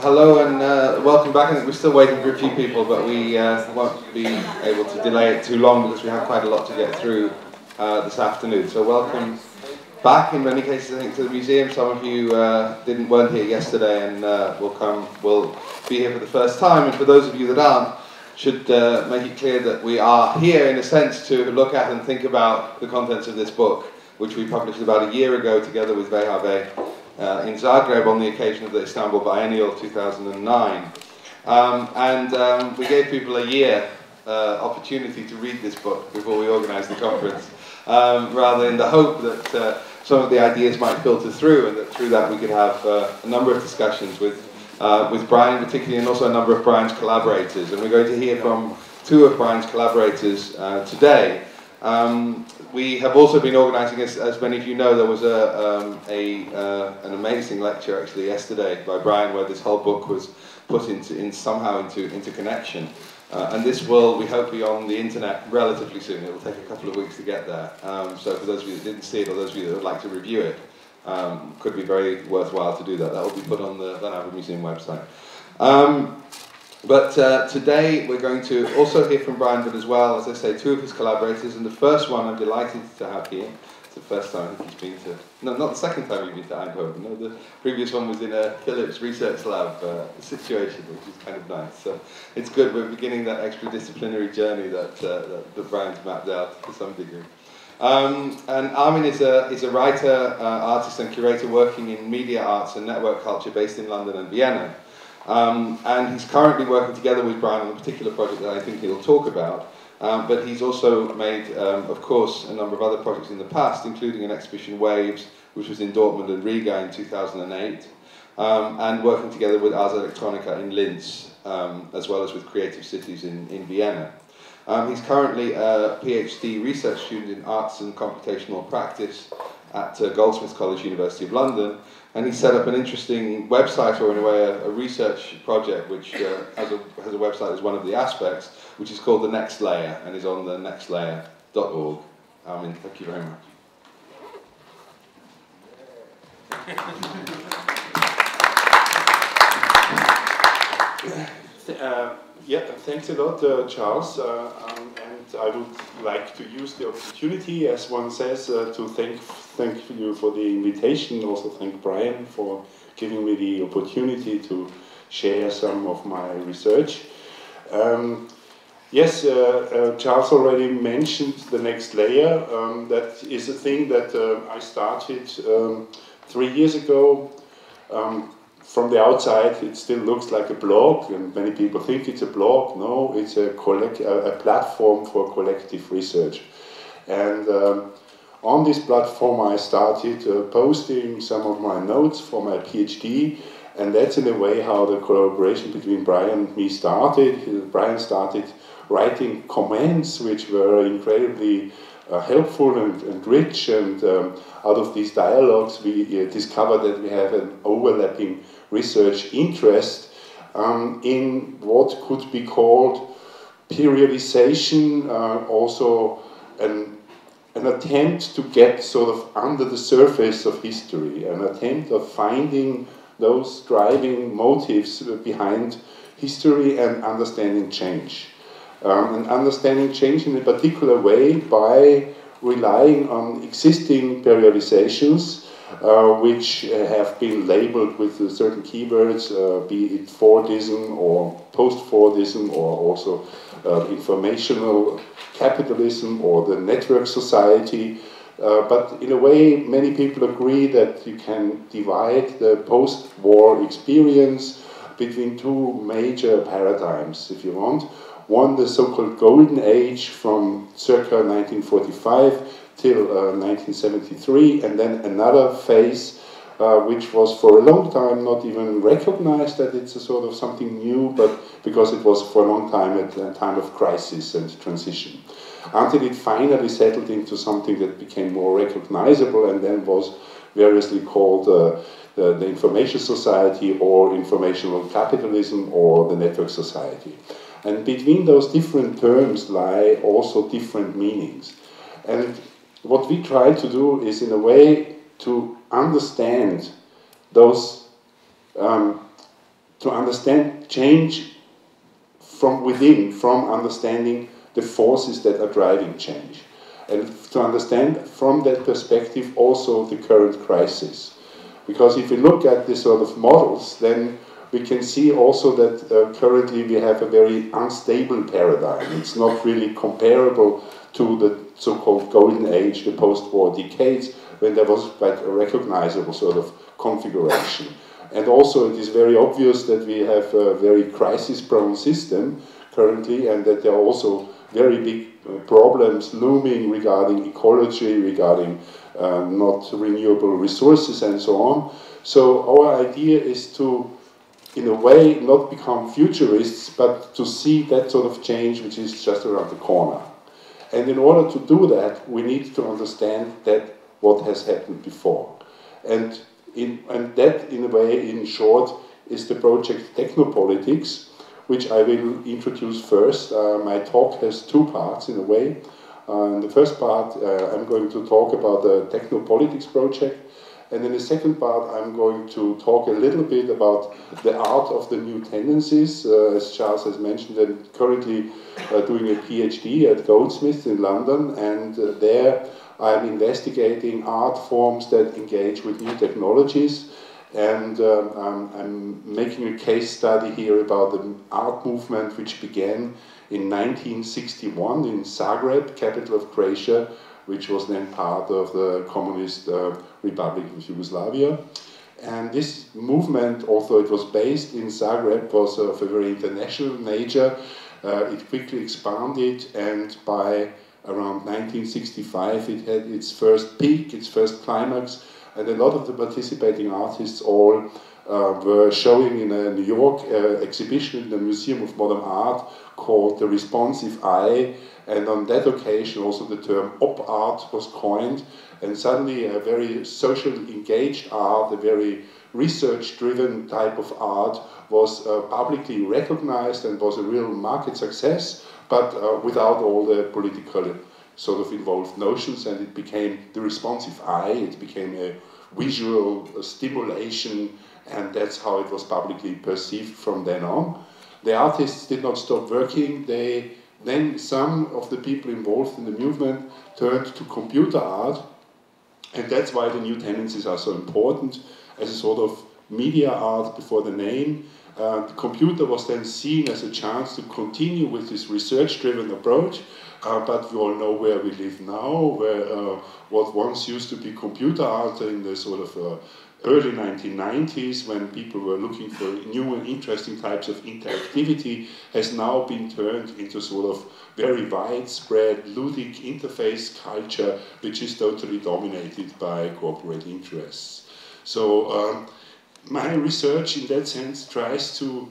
Hello and welcome back. I think we're still waiting for a few people, but we won't be able to delay it too long because we have quite a lot to get through this afternoon. So welcome back, in many cases, I think, to the museum. Some of you weren't here yesterday and will be here for the first time. And for those of you that aren't, should make it clear that we are here, in a sense, to look at and think about the contents of this book, which we published about a year ago together with VHV in Zagreb on the occasion of the Istanbul Biennial 2009. We gave people a year opportunity to read this book before we organised the conference, rather in the hope that some of the ideas might filter through, and that through that we could have a number of discussions with Brian particularly, and also a number of Brian's collaborators. And we're going to hear from two of Brian's collaborators today. We have also been organising, as many of you know, there was an amazing lecture actually yesterday by Brian where this whole book was put somehow into connection. And this will, we hope, be on the internet relatively soon. It will take a couple of weeks to get there. So for those of you that didn't see it, or those of you that would like to review it, could be very worthwhile to do that. That will be put on the Van Averen Museum website. But today we're going to also hear from Brian, but as well, as I say, two of his collaborators. And the first one I'm delighted to have here. It's the first time he's been to... No, not the second time you've been to Eindhoven. No, the previous one was in a Philips research lab situation, which is kind of nice. So it's good. We're beginning that extradisciplinary journey that Brian's mapped out to some degree. And Armin is a writer, artist and curator working in media arts and network culture based in London and Vienna. And he's currently working together with Brian on a particular project that I think he'll talk about. But he's also made, of course, a number of other projects in the past, including an exhibition Waves, which was in Dortmund and Riga in 2008, and working together with Ars Electronica in Linz, as well as with Creative Cities in Vienna. He's currently a PhD research student in Arts and Computational Practice at Goldsmiths College, University of London, and he set up an interesting website, or in a way a research project, which has a website as one of the aspects, which is called The Next Layer, and is on the nextlayer.org. Armin, thank you very much. Yeah, thanks a lot, Charles. And I would like to use the opportunity, as one says, to thank you for the invitation. Also thank Brian for giving me the opportunity to share some of my research. Yes, Charles already mentioned the next layer. That is a thing that I started 3 years ago. From the outside, it still looks like a blog, and many people think it's a blog. No, it's a platform for collective research. And on this platform, I started posting some of my notes for my PhD, and that's in a way how the collaboration between Brian and me started. Brian started writing comments which were incredibly helpful and rich, and out of these dialogues we discovered that we have an overlapping research interest in what could be called periodization, also an attempt to get sort of under the surface of history, an attempt of finding those driving motives behind history and understanding change. And understanding change in a particular way by relying on existing periodizations which have been labeled with certain keywords, be it Fordism or post-Fordism, or also informational capitalism or the network society. But in a way, many people agree that you can divide the post-war experience between two major paradigms, if you want. One, the so-called Golden Age from circa 1945 till 1973, and then another phase which was for a long time not even recognized that it's a sort of something new, but because it was for a long time a time of crisis and transition, until it finally settled into something that became more recognizable and then was variously called the information society, or informational capitalism, or the network society. And between those different terms lie also different meanings. And what we try to do is, in a way, to understand those to understand change from within, from understanding the forces that are driving change. And to understand from that perspective also the current crisis. Because if we look at the sort of models, then we can see also that currently we have a very unstable paradigm. It's not really comparable to the so-called golden age, the post-war decades, when there was quite a recognizable sort of configuration. And also it is very obvious that we have a very crisis-prone system currently, and that there are also very big problems looming regarding ecology, regarding not renewable resources and so on. So our idea is to, in a way, not become futurists, but to see that sort of change which is just around the corner. And in order to do that, we need to understand that what has happened before. And that, in a way, in short, is the project Technopolitics, which I will introduce first. My talk has two parts, in a way. In the first part, I'm going to talk about the Technopolitics project, and in the second part, I'm going to talk a little bit about the art of the new tendencies. As Charles has mentioned, I'm currently doing a PhD at Goldsmiths in London, and there I'm investigating art forms that engage with new technologies. And I'm making a case study here about the art movement which began in 1961 in Zagreb, capital of Croatia, which was then part of the Communist Republic of Yugoslavia. And this movement, although it was based in Zagreb, was of a very international nature. It quickly expanded, and by around 1965 it had its first peak, its first climax, and a lot of the participating artists all were showing in a New York exhibition in the Museum of Modern Art called The Responsive Eye, and on that occasion also the term op art was coined, and suddenly a very socially engaged art, a very research-driven type of art was publicly recognized and was a real market success, but without all the political sort of involved notions, and it became the responsive eye, it became a visual stimulation, and that's how it was publicly perceived from then on. The artists did not stop working. Then some of the people involved in the movement turned to computer art, and that's why the new tendencies are so important as a sort of media art before the name. The computer was then seen as a chance to continue with this research-driven approach, but we all know where we live now, where what once used to be computer art in the sort of early 1990s, when people were looking for new and interesting types of interactivity, has now been turned into sort of very widespread ludic interface culture, which is totally dominated by corporate interests. So my research in that sense tries to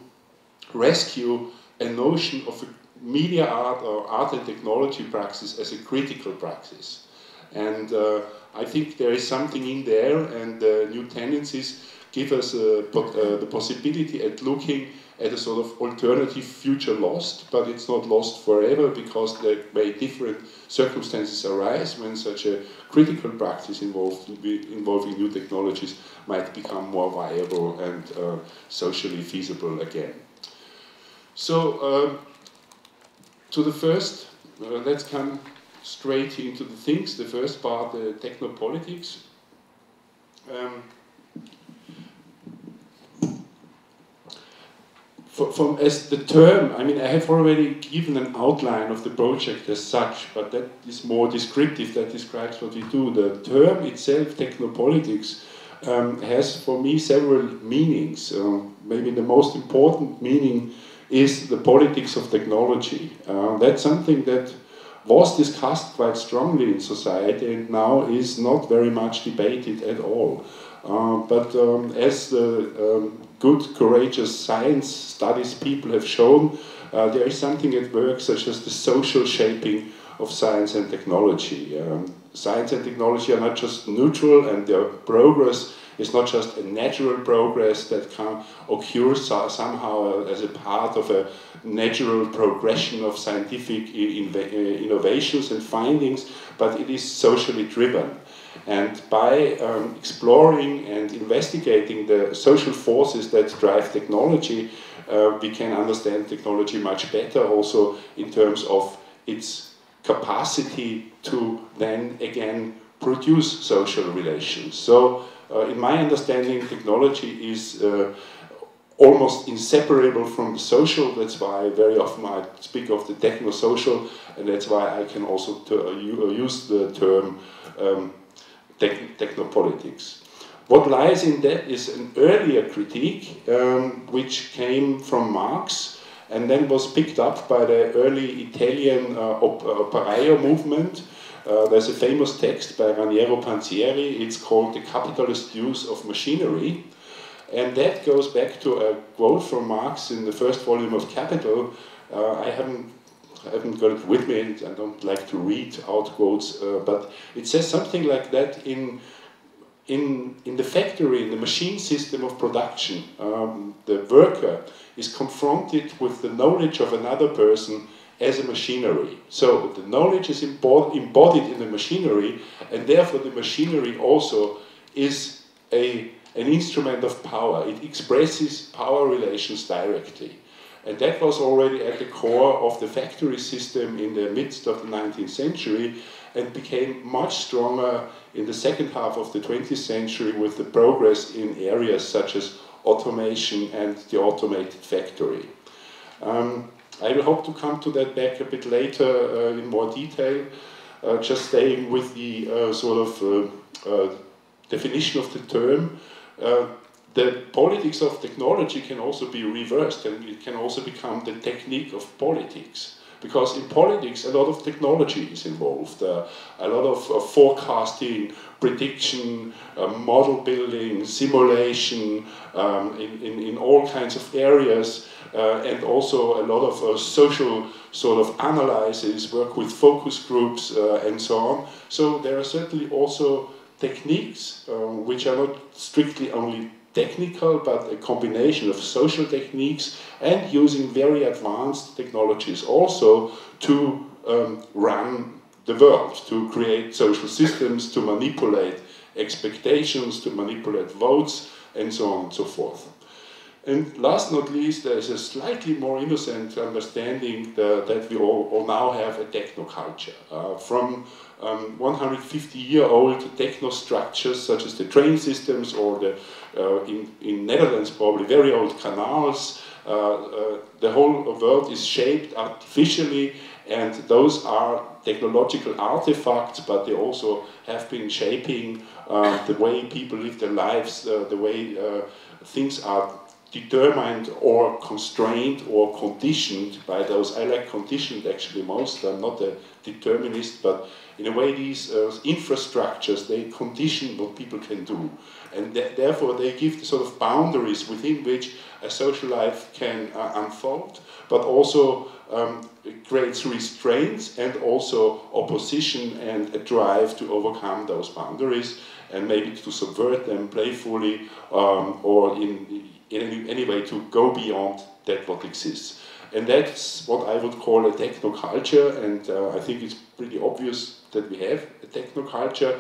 rescue a notion of a media art or art and technology praxis as a critical praxis. And I think there is something in there, and the new tendencies give us the possibility at looking at a sort of alternative future lost, but it's not lost forever, because there may different circumstances arise when such a critical practice involving new technologies might become more viable and socially feasible again. So to the first, let's come straight into the things. The first part, the Technopolitics. As the term, I mean, I have already given an outline of the project as such, but that is more descriptive, that describes what we do. The term itself, Technopolitics, has for me several meanings. Maybe the most important meaning is the politics of technology. That's something that was discussed quite strongly in society and now is not very much debated at all. But as the good, courageous science studies people have shown, there is something at work, such as the social shaping of science and technology. Science and technology are not just neutral, and their progress is not just a natural progress that can occur somehow as a part of a natural progression of scientific innovations and findings, but it is socially driven. And by exploring and investigating the social forces that drive technology, we can understand technology much better, also in terms of its capacity to then again produce social relations. So in my understanding, technology is almost inseparable from the social. That's why very often I speak of the techno-social, and that's why I can also use the term technopolitics. What lies in that is an earlier critique, which came from Marx, and then was picked up by the early Italian operaio movement. There's a famous text by Raniero Panzieri, it's called The Capitalist Use of Machinery, and that goes back to a quote from Marx in the first volume of Capital. I haven't got it with me, and I don't like to read out quotes, but it says something like that: in the factory, in the machine system of production, the worker is confronted with the knowledge of another person as a machinery. So the knowledge is embodied in the machinery, and therefore the machinery also is an instrument of power. It expresses power relations directly. And that was already at the core of the factory system in the midst of the 19th century, and became much stronger in the second half of the 20th century with the progress in areas such as automation and the automated factory. I will hope to come to that back a bit later in more detail. Just staying with the definition of the term, the politics of technology can also be reversed, and it can also become the technique of politics. Because in politics, a lot of technology is involved, a lot of forecasting, prediction, model building, simulation, in all kinds of areas, and also a lot of social sort of analysis, work with focus groups, and so on. So there are certainly also techniques which are not strictly only technical, but a combination of social techniques and using very advanced technologies also to run the world, to create social systems, to manipulate expectations, to manipulate votes, and so on and so forth. And last not least, there is a slightly more innocent understanding that we all now have a technoculture. From 150-year-old techno structures such as the train systems, or the in Netherlands probably very old canals. The whole world is shaped artificially, and those are technological artifacts, but they also have been shaping the way people live their lives, the way things are determined or constrained or conditioned by those. I like conditioned actually most. I'm not a determinist, but in a way these infrastructures, they condition what people can do. And therefore they give the sort of boundaries within which a social life can unfold, but also it creates restraints and also opposition and a drive to overcome those boundaries and maybe to subvert them playfully, or in any way to go beyond that what exists. And that's what I would call a technoculture, and I think it's pretty obvious that we have a technoculture.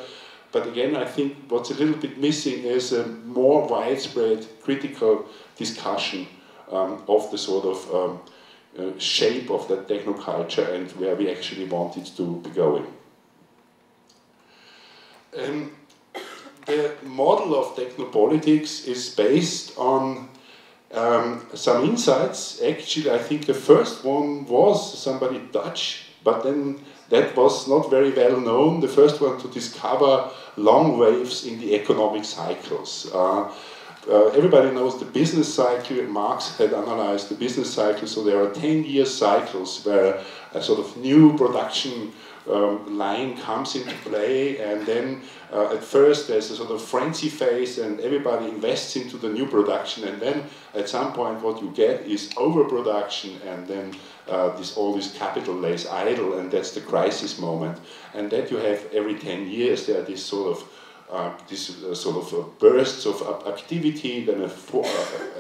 But again, I think what's a little bit missing is a more widespread critical discussion of the sort of shape of that technoculture and where we actually want it to be going. The model of technopolitics is based on some insights. Actually, I think the first one was somebody Dutch, but then that was not very well known. The first one to discover long waves in the economic cycles. Everybody knows the business cycle. Marx had analyzed the business cycle, so there are 10-year cycles where a sort of new production line comes into play, and then at first there's a sort of frenzy phase and everybody invests into the new production, and then at some point what you get is overproduction, and then all this capital lays idle, and that's the crisis moment. And that you have every 10 years. There are these sort of bursts of activity, then a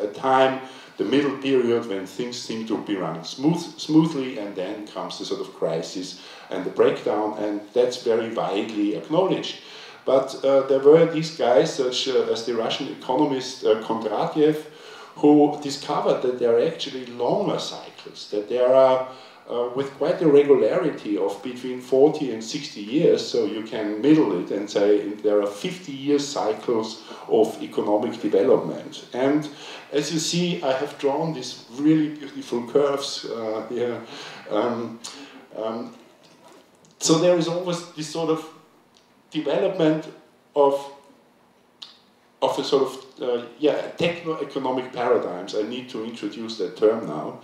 time, the middle period when things seem to be running smoothly, and then comes the sort of crisis and the breakdown, and that's very widely acknowledged. But there were these guys, such as the Russian economist Kondratiev, who discovered that there are actually longer cycles, that there are with quite a regularity of between 40 and 60 years, so you can middle it and say there are 50-year cycles of economic development. And as you see, I have drawn these really beautiful curves here. So there is always this sort of development of a sort of techno-economic paradigms. I need to introduce that term now.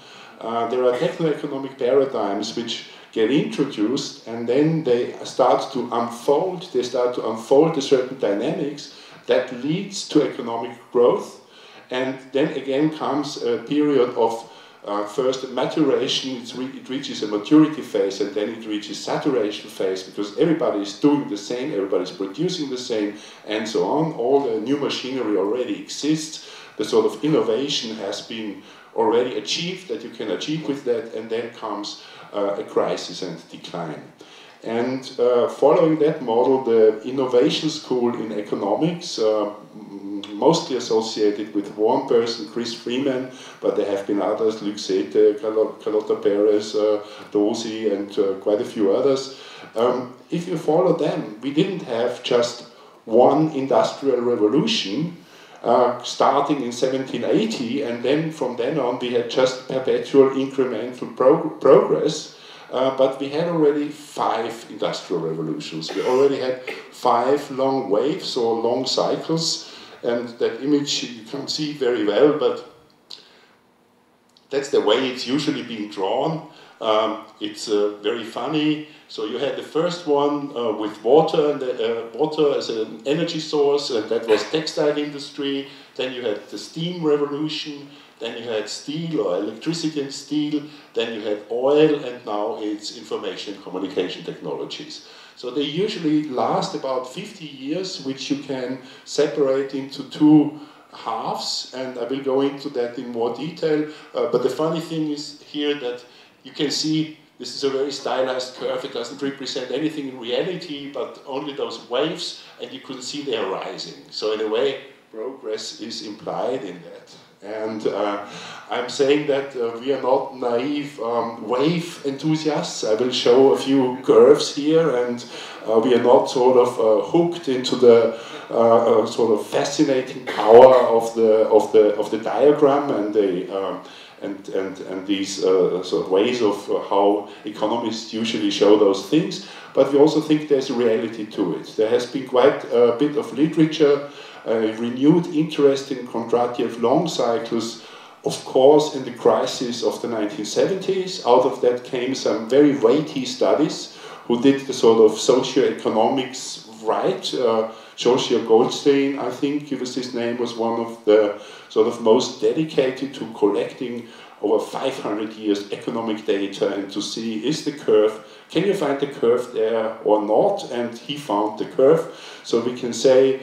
There are techno-economic paradigms which get introduced, and then they start to unfold. They start to unfold a certain dynamics that leads to economic growth, and then again comes a period of first maturation. It reaches a maturity phase, and then it reaches saturation phase, because everybody is doing the same, everybody is producing the same, and so on. All the new machinery already exists. The sort of innovation has been already achieved, that you can achieve with that, and then comes a crisis and decline. And following that model, the innovation school in economics, mostly associated with one person, Chris Freeman, but there have been others, Luc Sete, Carlota Perez, Dosi, and quite a few others. If you follow them, we didn't have just one industrial revolution, starting in 1780, and then from then on we had just perpetual incremental progress, but we had already 5 industrial revolutions. We already had 5 long waves or long cycles, and that image you can't see very well, but that's the way it's usually being drawn. It's very funny. So you had the first one with water, and water as an energy source, and that was textile industry. Then you had the steam revolution. Then you had steel or electricity and steel. Then you had oil, and now it's information and communication technologies. So they usually last about 50 years, which you can separate into 2 halves, and I will go into that in more detail. But the funny thing is here that you can see this is a very stylized curve. It doesn't represent anything in reality, but only those waves, and you could see they are rising. So in a way, progress is implied in that. And I'm saying that we are not naive wave enthusiasts. I will show a few curves here, and we are not sort of hooked into the sort of fascinating power of the diagram and the and these sort of ways of how economists usually show those things. But we also think there's a reality to it. There has been quite a bit of literature, renewed interest in Kondratiev long cycles, of course, in the crisis of the 1970s. Out of that came some very weighty studies who did the sort of socio-economics right. Joshua Goldstein, I think his name, was one of the sort of most dedicated to collecting over 500 years economic data and to see, is the curve, can you find the curve there or not? And he found the curve. So we can say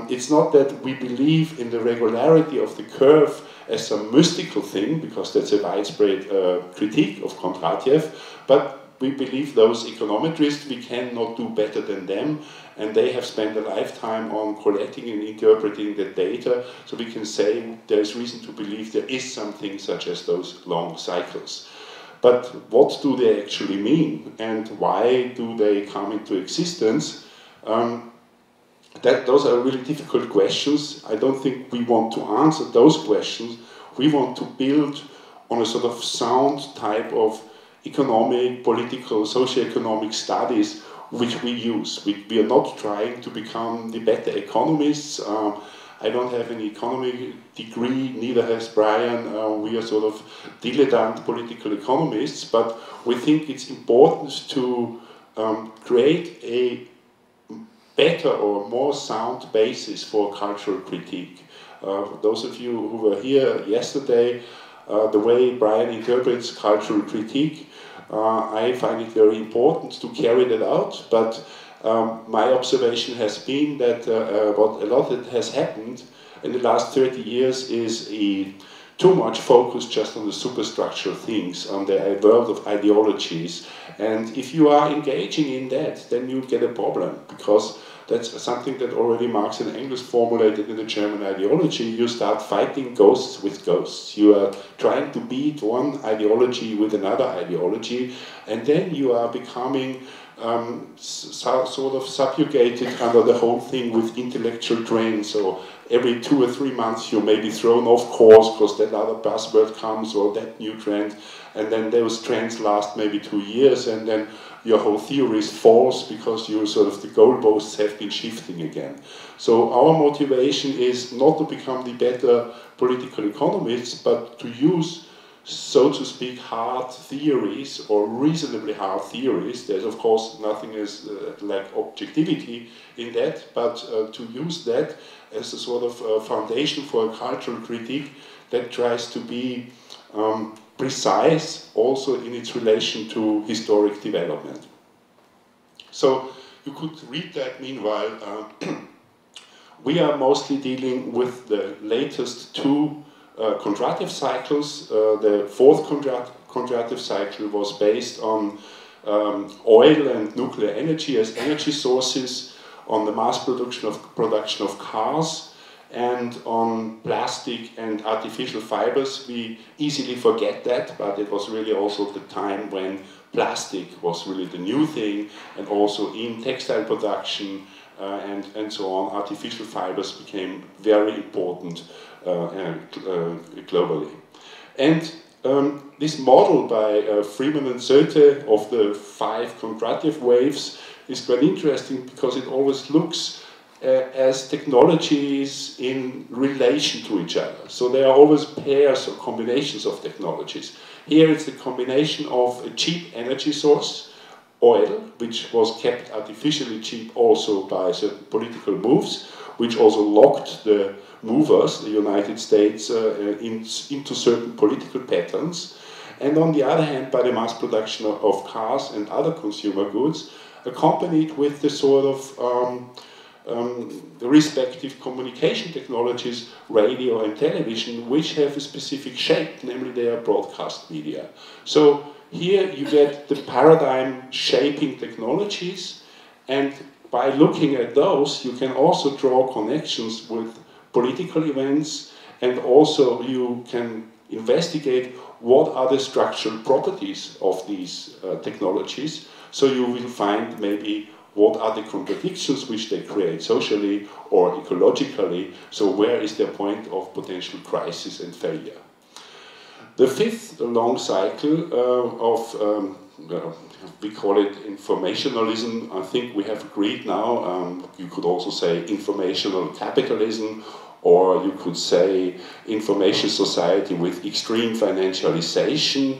it's not that we believe in the regularity of the curve as a mystical thing, because that's a widespread critique of Kondratiev, but we believe those econometrists, we cannot do better than them, and they have spent a lifetime on collecting and interpreting the data, so we can say there is reason to believe there is something such as those long cycles. But what do they actually mean, and why do they come into existence? Those are really difficult questions. I don't think we want to answer those questions. We want to build on a sort of sound type of economic, political, socio-economic studies which we use. We are not trying to become the better economists. I don't have an economic degree, neither has Brian. We are sort of dilettante political economists, but we think it's important to create a better or more sound basis for cultural critique. Those of you who were here yesterday, the way Brian interprets cultural critique, I find it very important to carry that out, but my observation has been that what a lot that has happened in the last 30 years is too much focus just on the superstructural things, on the world of ideologies. And if you are engaging in that, then you get a problem, because That's something that already Marx and Engels formulated in the German ideology. You start fighting ghosts with ghosts. You are trying to beat one ideology with another ideology, and then you are becoming sort of subjugated under the whole thing with intellectual trends. So every 2 or 3 months you may be thrown off course because that other buzzword comes or that new trend, and then those trends last maybe 2 years, and then your whole theory is false because you sort of the goalposts have been shifting again. So our motivation is not to become the better political economists, but to use, so to speak, hard theories or reasonably hard theories. There's of course nothing as like objectivity in that, but to use that as a sort of foundation for a cultural critique that tries to be precise also in its relation to historic development. So you could read that meanwhile. We are mostly dealing with the latest 2 contractive cycles. The 4th contractive cycle was based on oil and nuclear energy as energy sources, on the mass production of cars, and on plastic and artificial fibers. We easily forget that, but it was really also the time when plastic was really the new thing, and also in textile production and so on, artificial fibers became very important globally. And this model by Freeman and Soete of the 5 contractive waves is quite interesting because it always looks as technologies in relation to each other. So there are always pairs or combinations of technologies. Here it's the combination of a cheap energy source, oil, which was kept artificially cheap also by certain political moves, which also locked the movers, the United States, into certain political patterns. And on the other hand, by the mass production of cars and other consumer goods, accompanied with the sort of the respective communication technologies, radio and television, which have a specific shape, namely they are broadcast media. So here you get the paradigm shaping technologies, and by looking at those you can also draw connections with political events, and also you can investigate what are the structural properties of these technologies. So you will find maybe what are the contradictions which they create socially or ecologically. So where is their point of potential crisis and failure? The 5th long cycle we call it informationalism. I think we have agreed now. You could also say informational capitalism, or you could say information society with extreme financialization,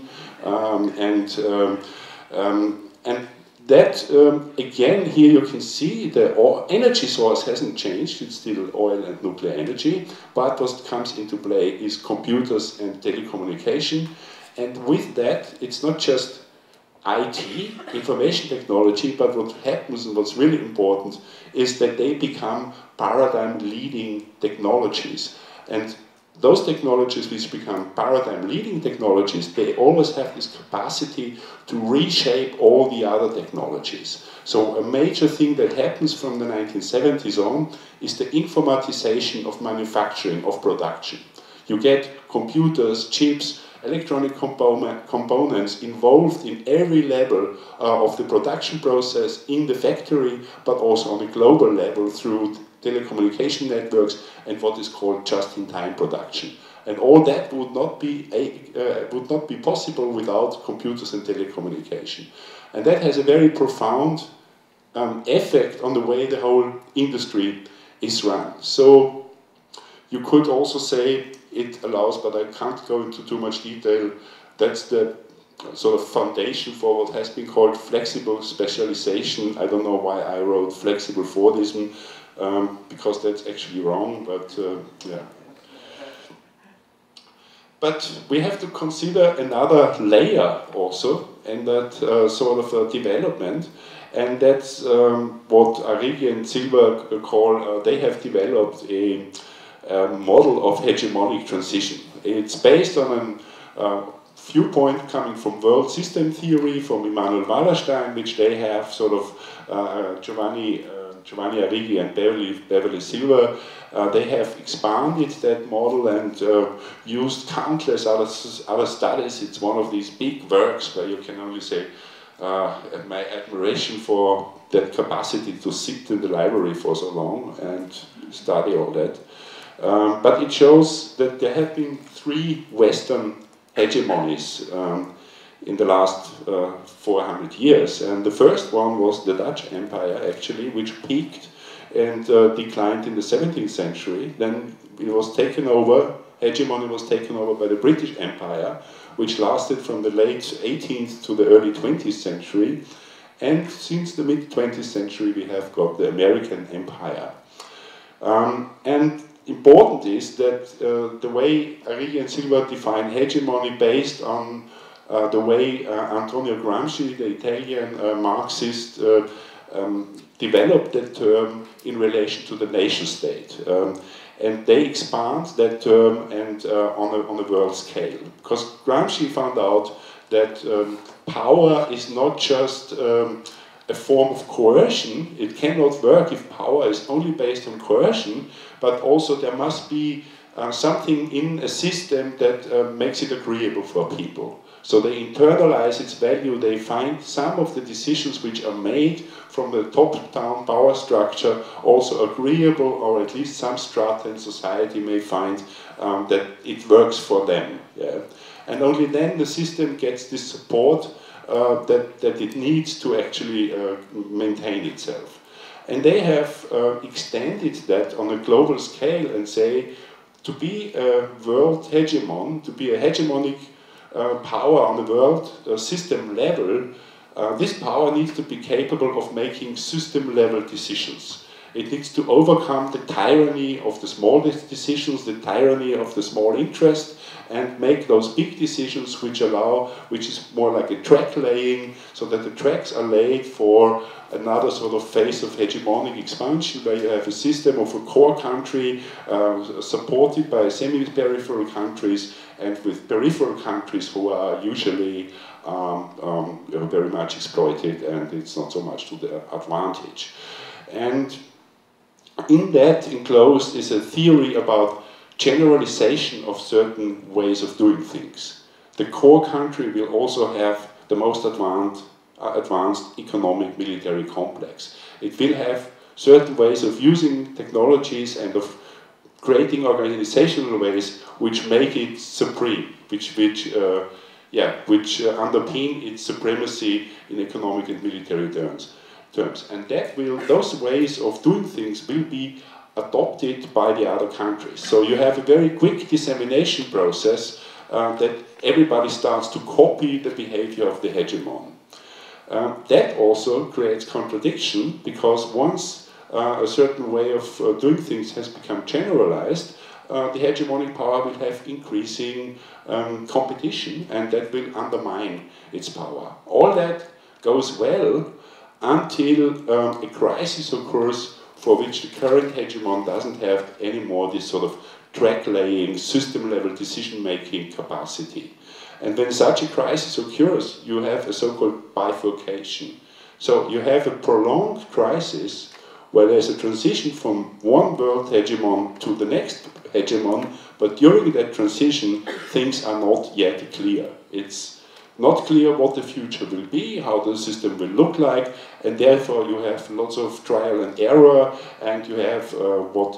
and that, again, here you can see the energy source hasn't changed, it's still oil and nuclear energy, but what comes into play is computers and telecommunication, and with that, it's not just IT, information technology, but what happens and what's really important is that they become paradigm-leading technologies. And those technologies which become paradigm-leading technologies, they always have this capacity to reshape all the other technologies. So a major thing that happens from the 1970s on is the informatization of manufacturing, of production. You get computers, chips, electronic components involved in every level of the production process in the factory, but also on a global level through telecommunication networks and what is called just-in-time production. And all that would not be possible without computers and telecommunication. And that has a very profound effect on the way the whole industry is run. So you could also say it allows, but I can't go into too much detail, that's the sort of foundation for what has been called flexible specialization. I don't know why I wrote flexible Fordism, because that's actually wrong, but yeah. But we have to consider another layer also, and that sort of development, and that's what Arrighi and Silva call, they have developed a model of hegemonic transition. It's based on a viewpoint coming from world system theory, from Immanuel Wallerstein, which they have sort of, Giovanni Giovanni Arrighi and Beverly Silver, they have expanded that model and used countless other studies. It's one of these big works where you can only say my admiration for that capacity to sit in the library for so long and study all that. But it shows that there have been 3 Western hegemonies in the last 400 years. And the first one was the Dutch Empire, actually, which peaked and declined in the 17th century. Then it was taken over, hegemony was taken over by the British Empire, which lasted from the late 18th to the early 20th century. And since the mid-20th century, we have got the American Empire. And important is that the way Arrighi and Silva define hegemony based on the way Antonio Gramsci, the Italian Marxist, developed that term in relation to the nation-state. And they expand that term and on a world scale. Because Gramsci found out that power is not just a form of coercion. It cannot work if power is only based on coercion, but also there must be something in a system that makes it agreeable for people. So they internalize its value, they find some of the decisions which are made from the top-down power structure also agreeable, or at least some strata in society may find that it works for them. Yeah? And only then the system gets this support that it needs to actually maintain itself. And they have extended that on a global scale and say, to be a world hegemon, to be a hegemonic power on the world system level, this power needs to be capable of making system-level decisions. It needs to overcome the tyranny of the smallest decisions, the tyranny of the small interest, and make those big decisions which is more like a track laying, so that the tracks are laid for another sort of phase of hegemonic expansion, where you have a system of a core country supported by semi-peripheral countries, and with peripheral countries who are usually very much exploited, and it's not so much to their advantage. And in that enclosed is a theory about generalization of certain ways of doing things. The core country will also have the most advanced economic military complex. It will have certain ways of using technologies and of creating organizational ways which make it supreme, which underpin its supremacy in economic and military terms. And those ways of doing things will be adopted by the other countries. So you have a very quick dissemination process that everybody starts to copy the behavior of the hegemon. That also creates contradiction, because once a certain way of doing things has become generalized, the hegemonic power will have increasing competition, and that will undermine its power. All that goes well until a crisis occurs for which the current hegemon doesn't have anymore this sort of track-laying, system-level decision-making capacity. And when such a crisis occurs, you have a so-called bifurcation. So you have a prolonged crisis where there's a transition from one world hegemon to the next hegemon, but during that transition, things are not yet clear. It's not clear what the future will be, how the system will look like, and therefore you have lots of trial and error, and you have what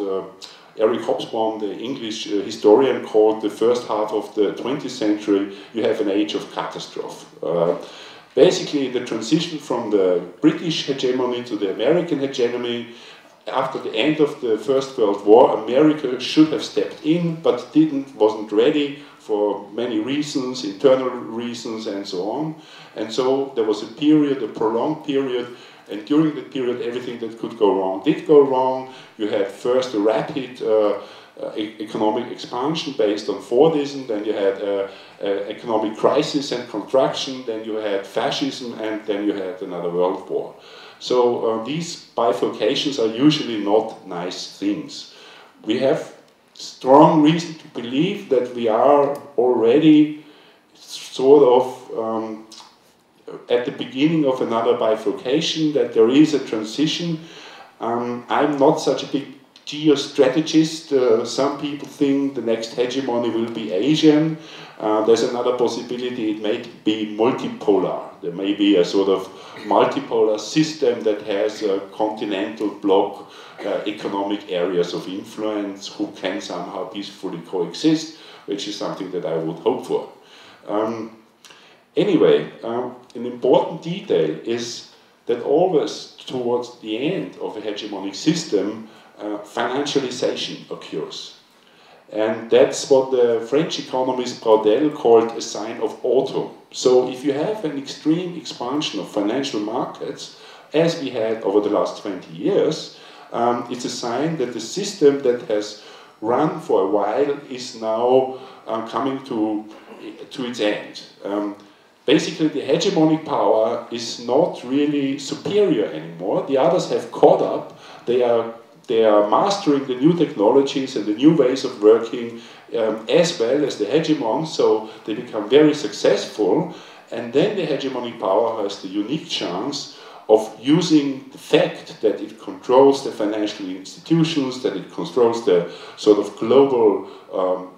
Eric Hobsbawm, the English historian, called the first half of the 20th century, you have an age of catastrophe. Basically, the transition from the British hegemony to the American hegemony, after the end of the First World War, America should have stepped in, but wasn't ready for many reasons, internal reasons, and so on. And so there was a period, a prolonged period, and during that period, everything that could go wrong did go wrong. You had first a rapid economic expansion based on Fordism, then you had economic crisis and contraction, then you had fascism, and then you had another world war. So these bifurcations are usually not nice things. We have strong reason to believe that we are already sort of at the beginning of another bifurcation, that there is a transition, I'm not such a big geostrategist. Some people think the next hegemony will be Asian. There's another possibility, it may be multipolar. There may be a sort of multipolar system that has a continental bloc, economic areas of influence who can somehow peacefully coexist, which is something that I would hope for. Anyway, an important detail is that always towards the end of a hegemonic system, financialization occurs. And that's what the French economist Braudel called a sign of autumn. So if you have an extreme expansion of financial markets, as we had over the last 20 years, it's a sign that the system that has run for a while is now coming to its end. Basically, the hegemonic power is not really superior anymore. The others have caught up. They are mastering the new technologies and the new ways of working as well as the hegemon, so they become very successful. And then the hegemonic power has the unique chance of using the fact that it controls the financial institutions, that it controls the sort of global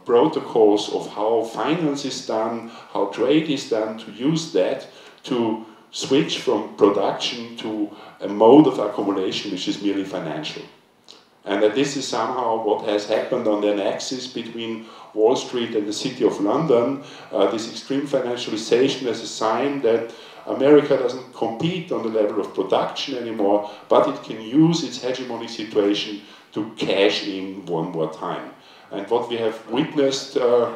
protocols of how finance is done, how trade is done, to use that to switch from production to a mode of accumulation which is merely financial. And that this is somehow what has happened on the axis between Wall Street and the City of London, this extreme financialization as a sign that America doesn't compete on the level of production anymore, but it can use its hegemonic situation to cash in one more time. And what we have witnessed, around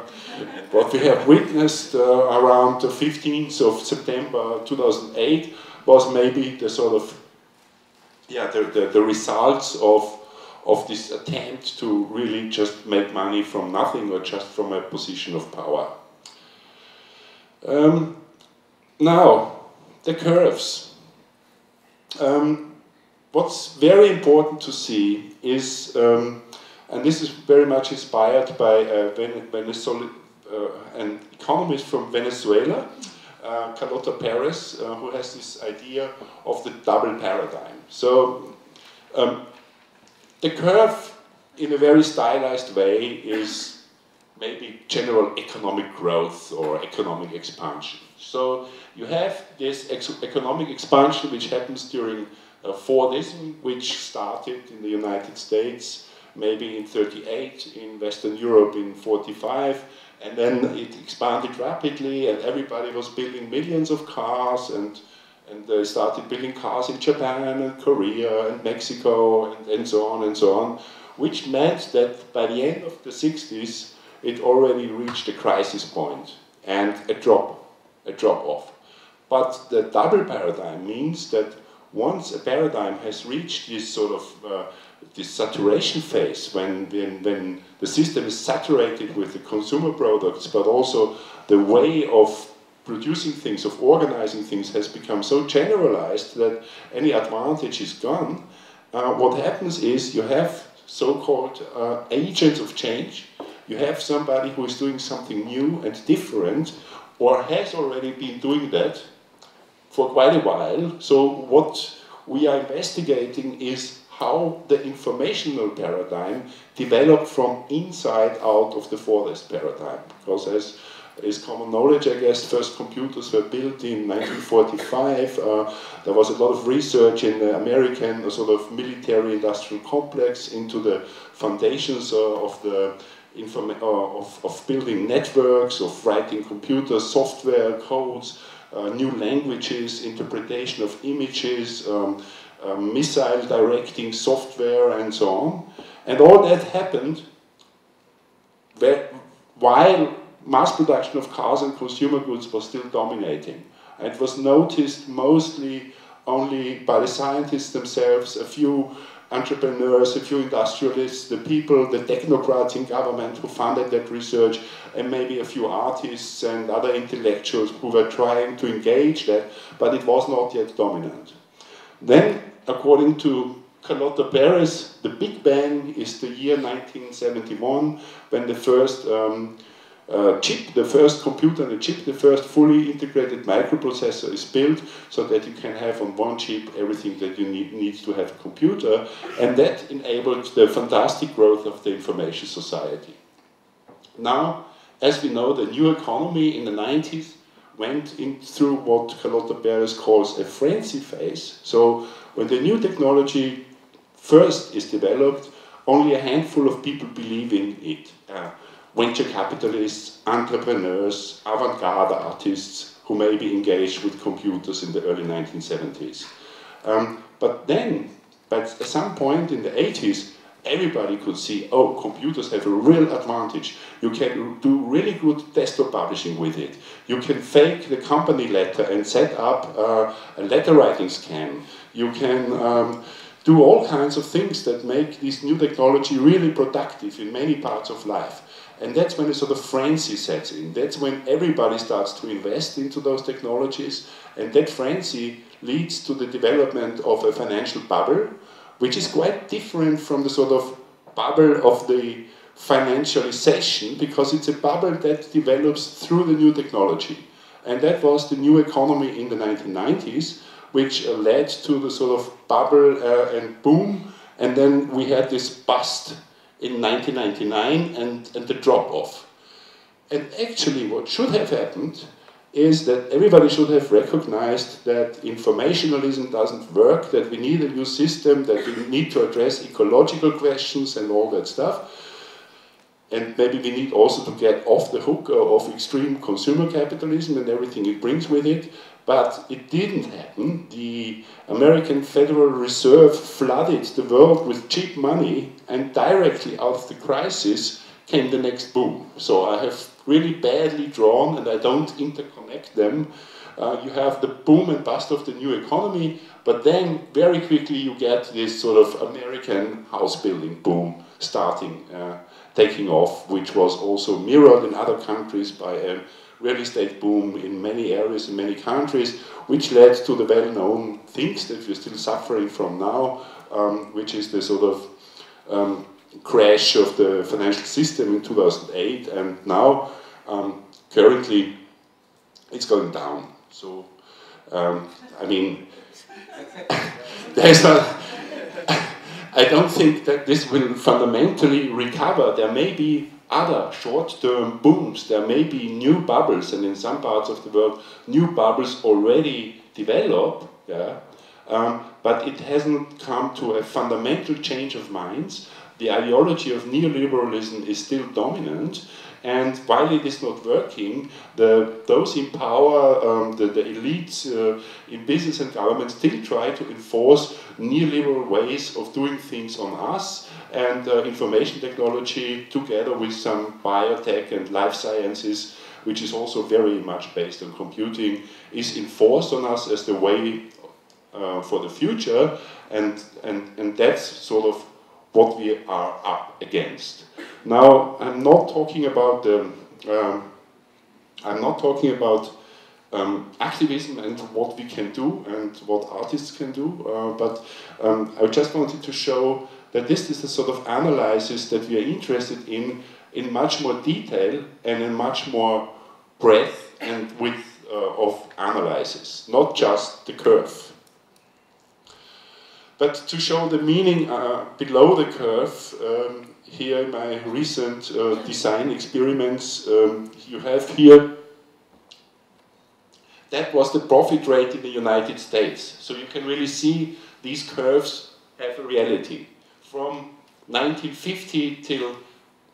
the 15th of September 2008 was maybe the sort of, the results of this attempt to really just make money from nothing or just from a position of power. Now, the curves. What's very important to see is, and this is very much inspired by an economist from Venezuela, Carlota Perez, who has this idea of the double paradigm. So, the curve, in a very stylized way, is maybe general economic growth or economic expansion. So you have this economic expansion which happens during Fordism, which started in the United States maybe in 38, in Western Europe in 45, and then it expanded rapidly and everybody was building millions of cars, and they started building cars in Japan and Korea and Mexico and so on and so on, which meant that by the end of the 60s it already reached a crisis point and a drop off. But the double paradigm means that once a paradigm has reached this sort of this saturation phase, when the system is saturated with the consumer products, but also the way of producing things, of organizing things has become so generalized that any advantage is gone, what happens is you have so-called agents of change. You have somebody who is doing something new and different, or has already been doing that for quite a while. So what we are investigating is how the informational paradigm developed from inside out of the Fordist paradigm. Because as is common knowledge, I guess, first computers were built in 1945. There was a lot of research in the American sort of military-industrial complex into the foundations of building networks, of writing computer software codes, new languages, interpretation of images, missile directing software, and so on. And all that happened while mass production of cars and consumer goods was still dominating. And it was noticed mostly only by the scientists themselves, a few entrepreneurs, a few industrialists, the people, the technocrats in government who funded that research, and maybe a few artists and other intellectuals who were trying to engage that, but it was not yet dominant. Then, according to Carlota Perez, the Big Bang is the year 1971, when the first chip, the first computer on a chip, the first fully integrated microprocessor is built so that you can have on one chip everything that you need to have a computer, and that enabled the fantastic growth of the information society. Now, as we know, the new economy in the 90s went through what Carlotta Perez calls a frenzy phase. So when the new technology first is developed, only a handful of people believe in it. Venture capitalists, entrepreneurs, avant-garde artists who may be engaged with computers in the early 1970s. But then, at some point in the 80s, everybody could see, oh, computers have a real advantage. You can do really good desktop publishing with it. You can fake the company letter and set up a letter writing scam. You can do all kinds of things that make this new technology really productive in many parts of life. And that's when a sort of frenzy sets in. That's when everybody starts to invest into those technologies. And that frenzy leads to the development of a financial bubble, which is quite different from the sort of bubble of the financialization, because it's a bubble that develops through the new technology. And that was the new economy in the 1990s, which led to the sort of bubble and boom. And then we had this bust in 1999 and the drop-off. And actually what should have happened is that everybody should have recognized that informationalism doesn't work, that we need a new system, that we need to address ecological questions and all that stuff. And maybe we need also to get off the hook of extreme consumer capitalism and everything it brings with it. But it didn't happen. The American Federal Reserve flooded the world with cheap money, and directly out of the crisis came the next boom. So I have really badly drawn, and I don't interconnect them. You have the boom and bust of the new economy, but then very quickly you get this sort of American house building boom starting, taking off, which was also mirrored in other countries by a real estate boom in many areas, in many countries, which led to the well-known things that we're still suffering from now, which is the sort of crash of the financial system in 2008, and now, currently, it's going down. So, I mean, there's not, I don't think that this will fundamentally recover. There may be other short-term booms, there may be new bubbles, and in some parts of the world, new bubbles already develop, yeah? But it hasn't come to a fundamental change of minds. The ideology of neoliberalism is still dominant, and while it is not working, those in power, the elites in business and government still try to enforce neoliberal ways of doing things on us, and information technology, together with some biotech and life sciences, which is also very much based on computing, is enforced on us as the way for the future, and that's sort of what we are up against. Now, I'm not talking about activism and what we can do and what artists can do, but I just wanted to show that this is the sort of analysis that we are interested in much more detail and in much more breadth and width of analysis, not just the curve. But to show the meaning below the curve, here in my recent design experiments, you have here, that was the profit rate in the United States. So you can really see these curves have a reality. From 1950 till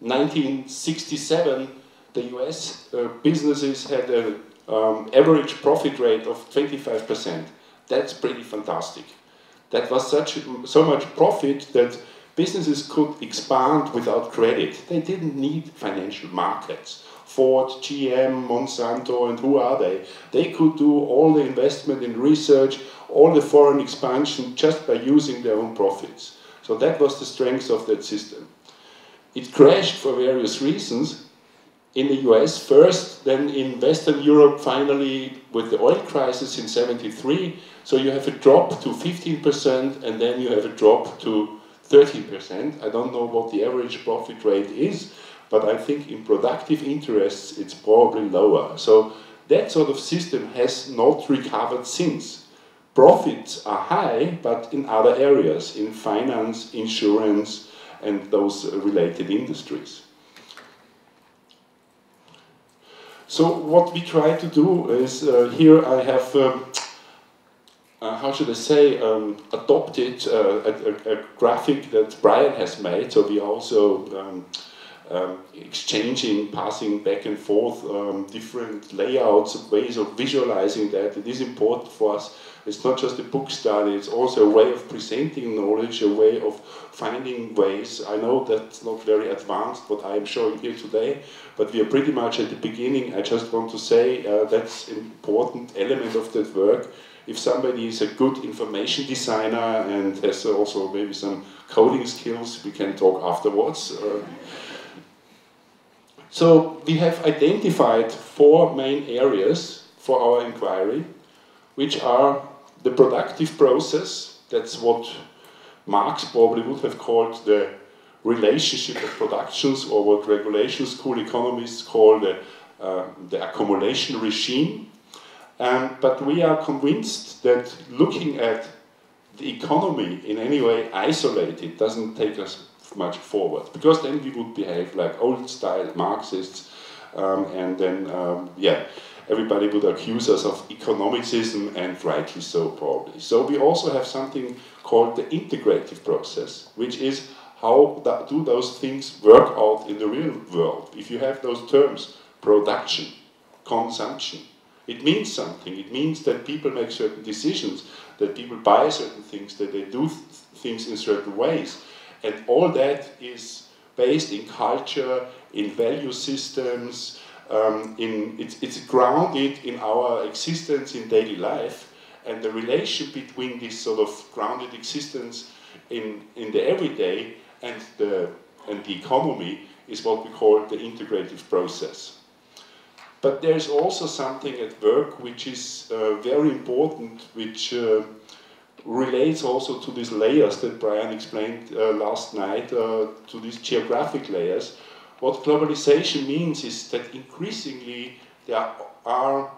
1967, the US businesses had an average profit rate of 25%. That's pretty fantastic. That was so much profit that businesses could expand without credit. They didn't need financial markets. Ford, GM, Monsanto, and who are they? They could do all the investment in research, all the foreign expansion, just by using their own profits. So that was the strength of that system. It crashed for various reasons. In the US first, then in Western Europe finally with the oil crisis in '73. So you have a drop to 15% and then you have a drop to 13%. I don't know what the average profit rate is, but I think in productive interests it's probably lower. So that sort of system has not recovered since. Profits are high, but in other areas, in finance, insurance, and those related industries. So what we try to do is, here I have, how should I say, adopted a graphic that Brian has made, so we also exchanging, passing back and forth different layouts, ways of visualizing that. It is important for us. It's not just a book study, it's also a way of presenting knowledge, a way of finding ways. I know that's not very advanced what I'm showing here today, but we are pretty much at the beginning. I just want to say that's an important element of that work. If somebody is a good information designer and has also maybe some coding skills, we can talk afterwards. So we have identified 4 main areas for our inquiry, which are the productive process. That's what Marx probably would have called the relationship of productions, or what regulation school economists call the accumulation regime. But we are convinced that looking at the economy in any way isolated doesn't take us much forward, because then we would behave like old-style Marxists, and then, yeah, everybody would accuse us of economicism, and rightly so, probably. So we also have something called the integrative process, which is how do those things work out in the real world. If you have those terms, production, consumption, it means something. It means that people make certain decisions, that people buy certain things, that they do things in certain ways. And all that is based in culture, in value systems, it's grounded in our existence in daily life, and the relation between this sort of grounded existence in the everyday and the economy is what we call the integrative process. But there's also something at work which is very important, which relates also to these layers that Brian explained last night, to these geographic layers. What globalization means is that increasingly there are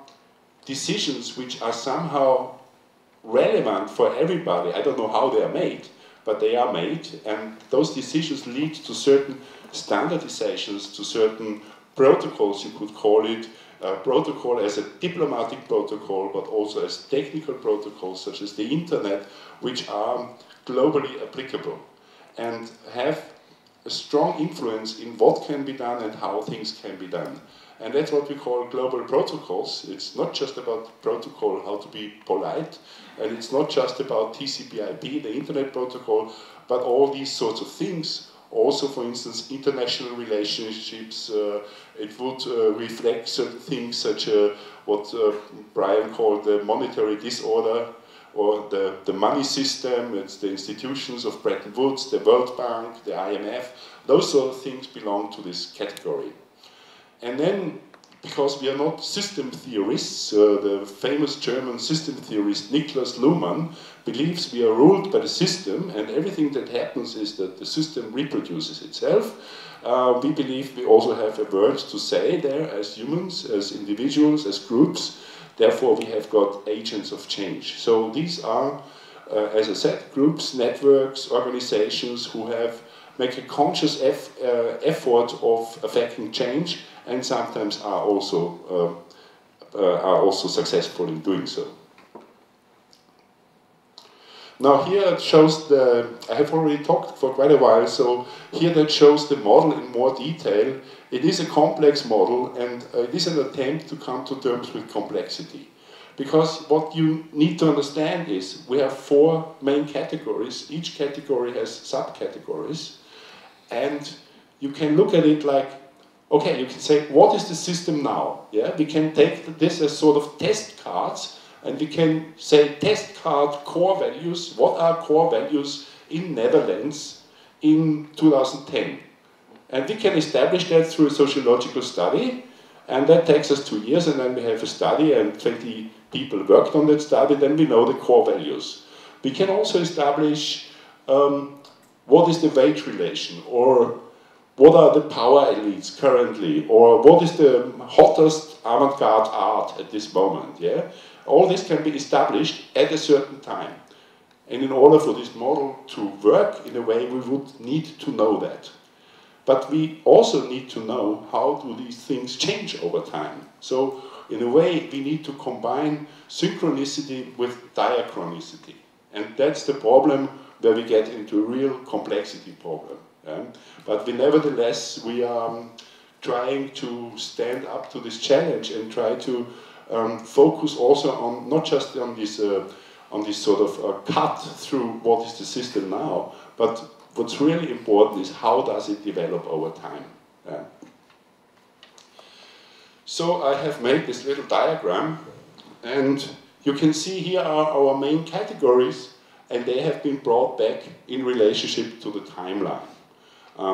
decisions which are somehow relevant for everybody. I don't know how they are made, but they are made, and those decisions lead to certain standardizations, to certain protocols, you could call it, protocol as a diplomatic protocol, but also as technical protocols such as the internet, which are globally applicable and have a strong influence in what can be done and how things can be done. And that's what we call global protocols. It's not just about protocol, how to be polite, and it's not just about TCP/IP, the internet protocol, but all these sorts of things. Also, for instance, international relationships, it would reflect certain things such as what Brian called the monetary disorder, or the money system. It's the institutions of Bretton Woods, the World Bank, the IMF. Those sort of things belong to this category. And then, because we are not system theorists, the famous German system theorist Niklas Luhmann believes we are ruled by the system, and everything that happens is that the system reproduces itself. We believe we also have a word to say there as humans, as individuals, as groups. Therefore, we have got agents of change. So these are, as I said, groups, networks, organizations who make a conscious effort of affecting change, and sometimes are also successful in doing so. Now here it shows I have already talked for quite a while, so here that shows the model in more detail. It is a complex model, and it is an attempt to come to terms with complexity. Because what you need to understand is we have 4 main categories. Each category has subcategories, and you can look at it like, okay, you can say, what is the system now? Yeah, we can take this as sort of test cards, and we can say test card core values. What are core values in Netherlands in 2010? And we can establish that through a sociological study, and that takes us 2 years, and then we have a study, and 20 people worked on that study, then we know the core values. We can also establish what is the wage relation, or what are the power elites currently, or what is the hottest avant-garde art at this moment, yeah? All this can be established at a certain time. And in order for this model to work in a way, we would need to know that. But we also need to know how do these things change over time. So in a way, we need to combine synchronicity with diachronicity. And that's the problem where we get into a real complexity problem. But nevertheless, we are trying to stand up to this challenge and try to focus also on, not just on this sort of cut through what is the system now, but what's really important is how does it develop over time. So I have made this little diagram, and you can see here are our main categories, and they have been brought back in relationship to the timeline.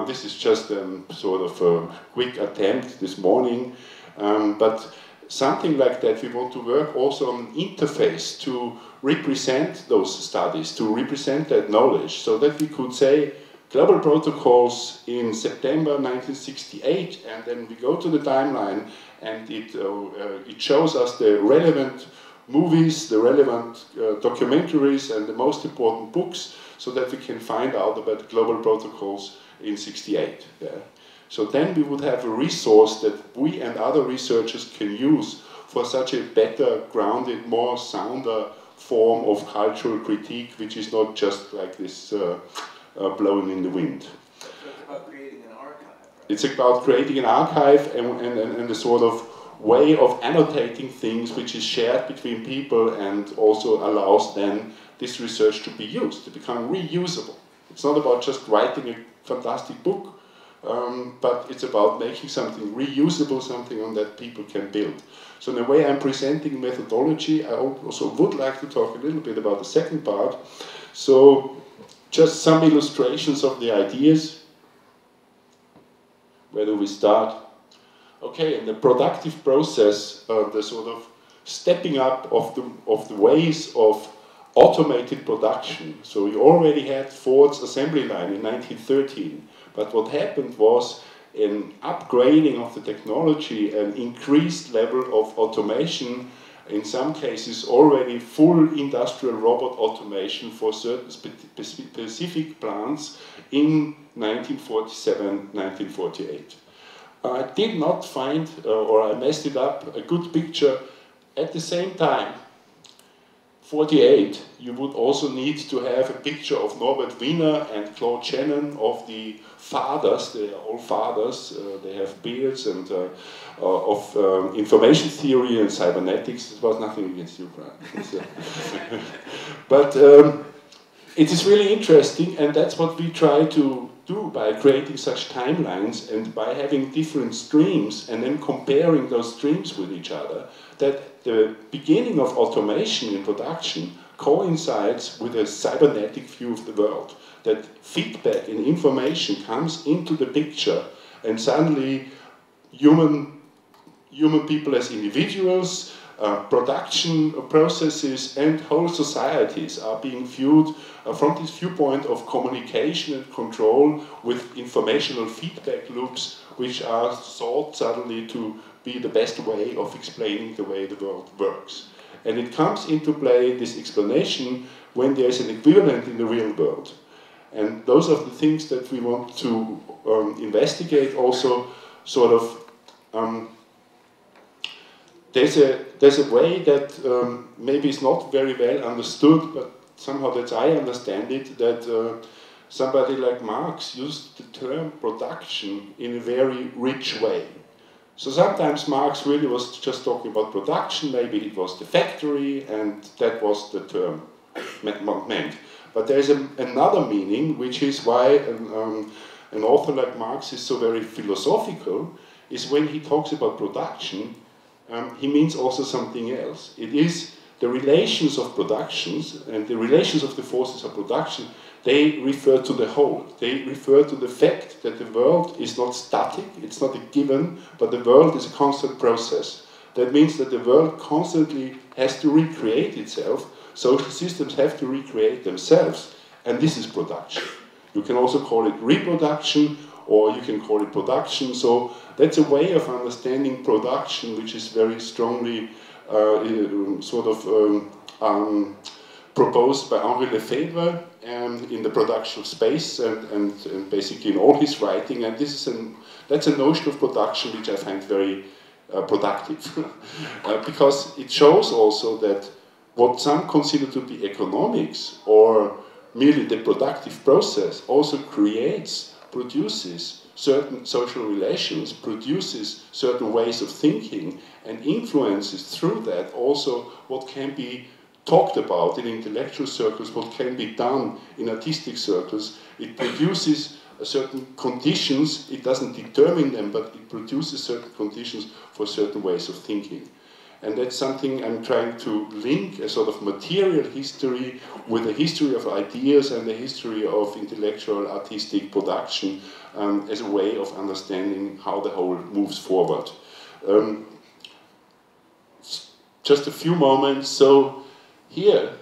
This is just sort of a quick attempt this morning, but something like that we want to work also on an interface to represent those studies, to represent that knowledge, so that we could say global protocols in September 1968, and then we go to the timeline and it shows us the relevant movies, the relevant documentaries and the most important books, so that we can find out about global protocols in 68. Yeah. So then we would have a resource that we and other researchers can use for such a better grounded, more sounder form of cultural critique, which is not just like this blown in the wind. So it's about creating an archive, right? It's about creating an archive and a sort of way of annotating things which is shared between people and also allows then this research to be used, to become reusable. It's not about just writing a fantastic book, but it's about making something reusable, something on that people can build. So in a way I'm presenting methodology. I also would like to talk a little bit about the second part. So just some illustrations of the ideas. Where do we start? Okay, in the productive process, the sort of stepping up of the ways of automated production. So we already had Ford's assembly line in 1913, but what happened was an upgrading of the technology, an increased level of automation, in some cases already full industrial robot automation for certain specific plants in 1947, 1948. I did not find, or I messed it up, a good picture. At the same time, 48, you would also need to have a picture of Norbert Wiener and Claude Shannon, of the fathers. They are all fathers. They have beards, and of information theory and cybernetics. It was nothing against you, Brian. But it is really interesting, and that's what we try to do by creating such timelines and by having different streams and then comparing those streams with each other, that the beginning of automation in production coincides with a cybernetic view of the world, that feedback and information comes into the picture, and suddenly human people as individuals, production processes and whole societies are being viewed from this viewpoint of communication and control with informational feedback loops, which are thought suddenly to be the best way of explaining the way the world works. And it comes into play, this explanation, when there is an equivalent in the real world. And those are the things that we want to investigate also, sort of. There's a way that maybe is not very well understood, but somehow that I understand it, that somebody like Marx used the term production in a very rich way. So sometimes Marx really was just talking about production, maybe it was the factory, and that was the term meant. But there's another meaning, which is why an author like Marx is so very philosophical, is when he talks about production, he means also something else. It is the relations of productions and the relations of the forces of production. They refer to the whole. They refer to the fact that the world is not static, it's not a given, but the world is a constant process. That means that the world constantly has to recreate itself. Social systems have to recreate themselves, and this is production. You can also call it reproduction, or you can call it production. So that's a way of understanding production which is very strongly proposed by Henri Lefebvre in the production of space and basically in all his writing. And this is that's a notion of production which I find very productive because it shows also that what some consider to be economics or merely the productive process also produces certain social relations, produces certain ways of thinking, and influences through that also what can be talked about in intellectual circles, what can be done in artistic circles. It produces certain conditions, it doesn't determine them, but it produces certain conditions for certain ways of thinking. And that's something I'm trying to link, a sort of material history with a history of ideas and the history of intellectual artistic production as a way of understanding how the whole moves forward. Just a few moments. So here,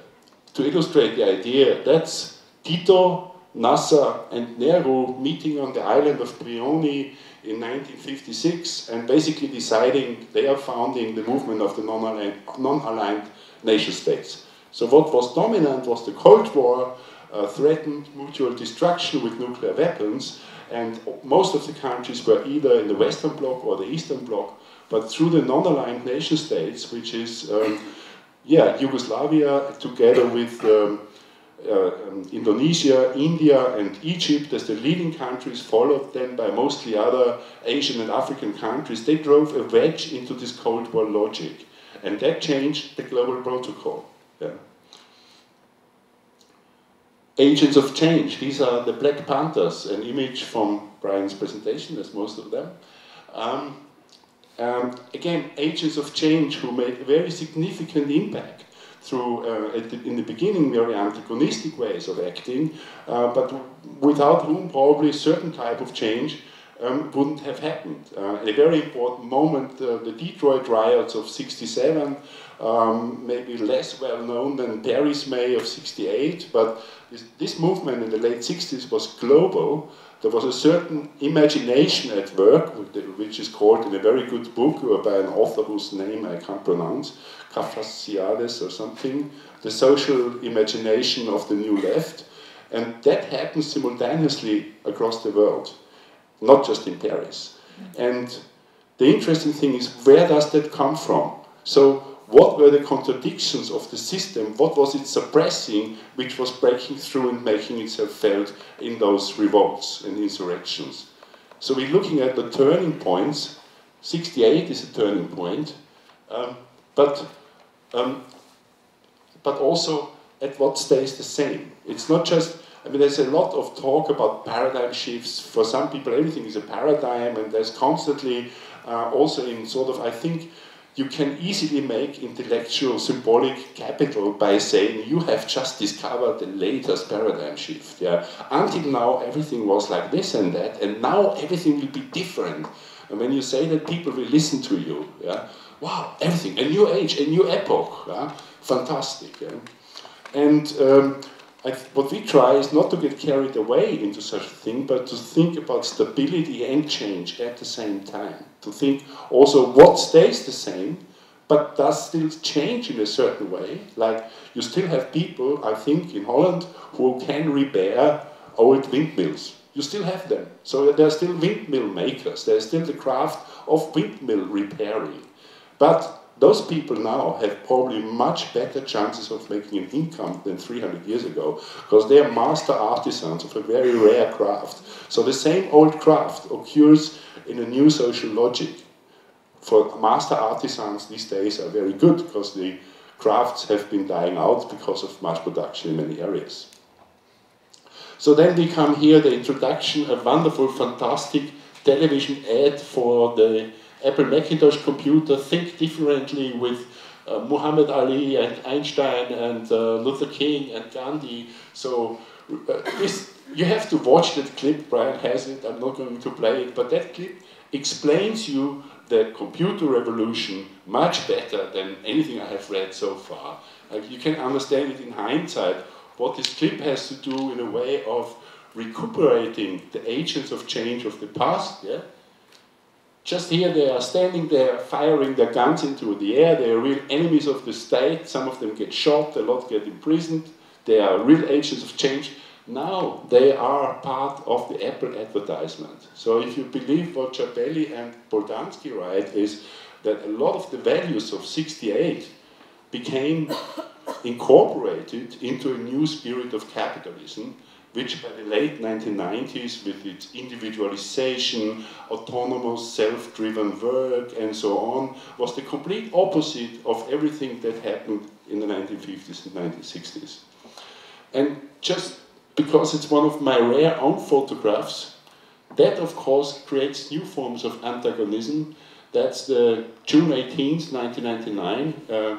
to illustrate the idea, that's Tito, Nasser and Nehru meeting on the island of Brioni in 1956 and basically deciding they are founding the movement of the non-aligned nation states. So what was dominant was the Cold War, threatened mutual destruction with nuclear weapons, and most of the countries were either in the Western Bloc or the Eastern Bloc, but through the non-aligned nation states, which is Yugoslavia together with Indonesia, India and Egypt as the leading countries, followed then by mostly other Asian and African countries, they drove a wedge into this Cold War logic. And that changed the global protocol. Yeah. Agents of change, these are the Black Panthers, an image from Brian's presentation, there's most of them. Again, agents of change who made a very significant impact through, in the beginning, very antagonistic ways of acting, but without whom probably a certain type of change wouldn't have happened. A very important moment, the Detroit Riots of '67, maybe less well known than Paris May of '68, but this movement in the late '60s was global. There was a certain imagination at work, which is called in a very good book by an author whose name I can't pronounce, Kafasiades or something, the social imagination of the new left. And that happens simultaneously across the world, not just in Paris. And the interesting thing is, where does that come from? So what were the contradictions of the system? What was it suppressing, which was breaking through and making itself felt in those revolts and insurrections? So we're looking at the turning points. '68 is a turning point, but also at what stays the same. It's not just, I mean, there's a lot of talk about paradigm shifts. For some people, everything is a paradigm, and there's constantly also in sort of, I think, you can easily make intellectual symbolic capital by saying you have just discovered the latest paradigm shift. Yeah? Until now everything was like this and that, and now everything will be different. And when you say that, people will listen to you. Yeah? Wow, everything, a new age, a new epoch. Yeah? Fantastic. Yeah? And what we try is not to get carried away into such a thing, but to think about stability and change at the same time. To think also what stays the same, but does still change in a certain way. Like you still have people, I think, in Holland who can repair old windmills. You still have them. So there are still windmill makers. There's still the craft of windmill repairing. But those people now have probably much better chances of making an income than 300 years ago, because they are master artisans of a very rare craft. So the same old craft occurs in a new social logic. For master artisans, these days are very good, because the crafts have been dying out because of mass production in many areas. So then we come here, the introduction, a wonderful, fantastic television ad for the Apple Macintosh computer, Think Differently, with Muhammad Ali and Einstein and Luther King and Gandhi. So you have to watch that clip. Brian has it, I'm not going to play it, but that clip explains you the computer revolution much better than anything I have read so far. You can understand it in hindsight, what this clip has to do in a way of recuperating the agents of change of the past. Yeah? Just here they are standing there firing their guns into the air. They are real enemies of the state. Some of them get shot, a lot get imprisoned. They are real agents of change. Now they are part of the Apple advertisement. So if you believe what Ciabelli and Boltanski write, is that a lot of the values of '68 became incorporated into a new spirit of capitalism, which by the late 1990s, with its individualization, autonomous, self-driven work, and so on, was the complete opposite of everything that happened in the 1950s and 1960s. And just because it's one of my rare own photographs, that of course creates new forms of antagonism. That's the June 18th, 1999,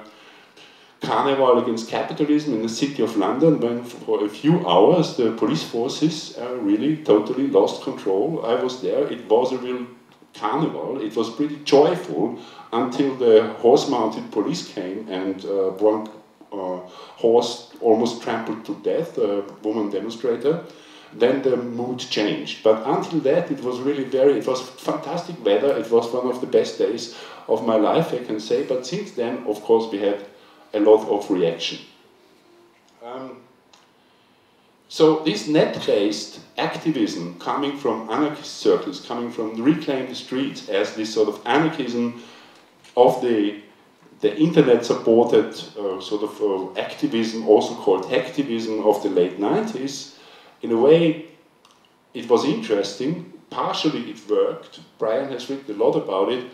Carnival against capitalism in the city of London, when for a few hours the police forces really totally lost control. I was there. It was a real carnival. It was pretty joyful until the horse-mounted police came and one horse almost trampled to death, a woman demonstrator. Then the mood changed. But until that, it was really it was fantastic weather. It was one of the best days of my life, I can say. But since then, of course, we had a lot of reaction. So this net-based activism coming from anarchist circles, coming from the Reclaim the Streets as this sort of anarchism of the internet-supported sort of activism, also called hacktivism of the late 90s, in a way, it was interesting. Partially it worked. Brian has written a lot about it.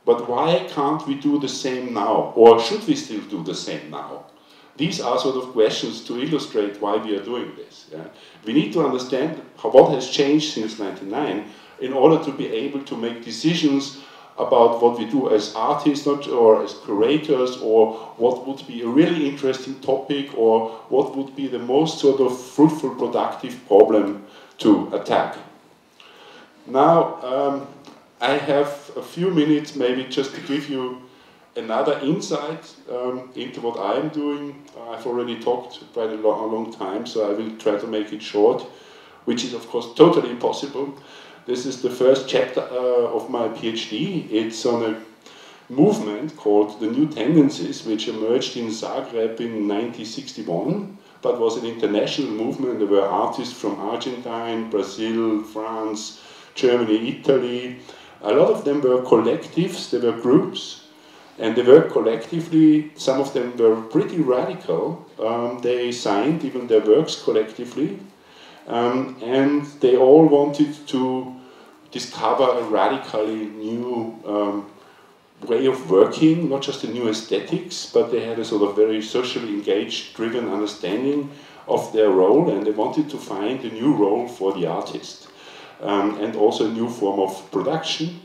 But why can't we do the same now? Or should we still do the same now? These are sort of questions to illustrate why we are doing this. Yeah? We need to understand what has changed since '99 in order to be able to make decisions about what we do as artists, or as curators, or what would be a really interesting topic, or what would be the most sort of fruitful, productive problem to attack. Now, I have a few minutes maybe just to give you another insight into what I'm doing. I've already talked quite a long time, so I will try to make it short, which is of course totally impossible. This is the first chapter of my PhD. It's on a movement called the New Tendencies, which emerged in Zagreb in 1961, but was an international movement. There were artists from Argentina, Brazil, France, Germany, Italy. A lot of them were collectives, they were groups, and they worked collectively. Some of them were pretty radical. They signed even their works collectively, and they all wanted to discover a radically new way of working, not just a new aesthetics, but they had a sort of very socially engaged, driven understanding of their role, and they wanted to find a new role for the artist. And also a new form of production.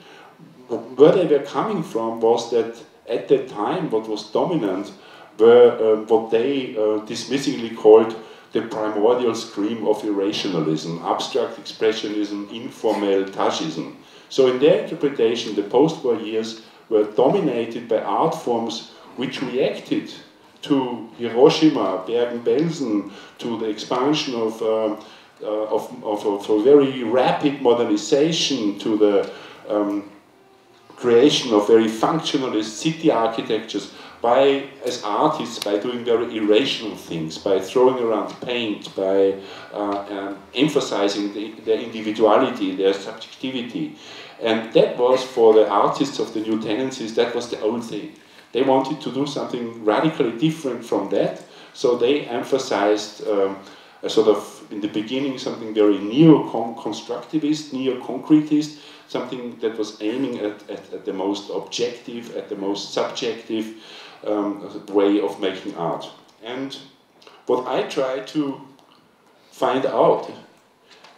Where they were coming from was that at that time what was dominant were what they dismissingly called the primordial scream of irrationalism, abstract expressionism, informal touchism. So in their interpretation, the post-war years were dominated by art forms which reacted to Hiroshima, Bergen-Belsen, to the expansion of a very rapid modernization, to the creation of very functionalist city architectures, as artists, by doing very irrational things, by throwing around paint, by emphasizing their individuality, their subjectivity. And that was, for the artists of the New Tendencies, that was the old thing. They wanted to do something radically different from that, so they emphasized a sort of, in the beginning, something very neo-constructivist, neo-concretist, something that was aiming at the most objective, at the most subjective way of making art. And what I try to find out,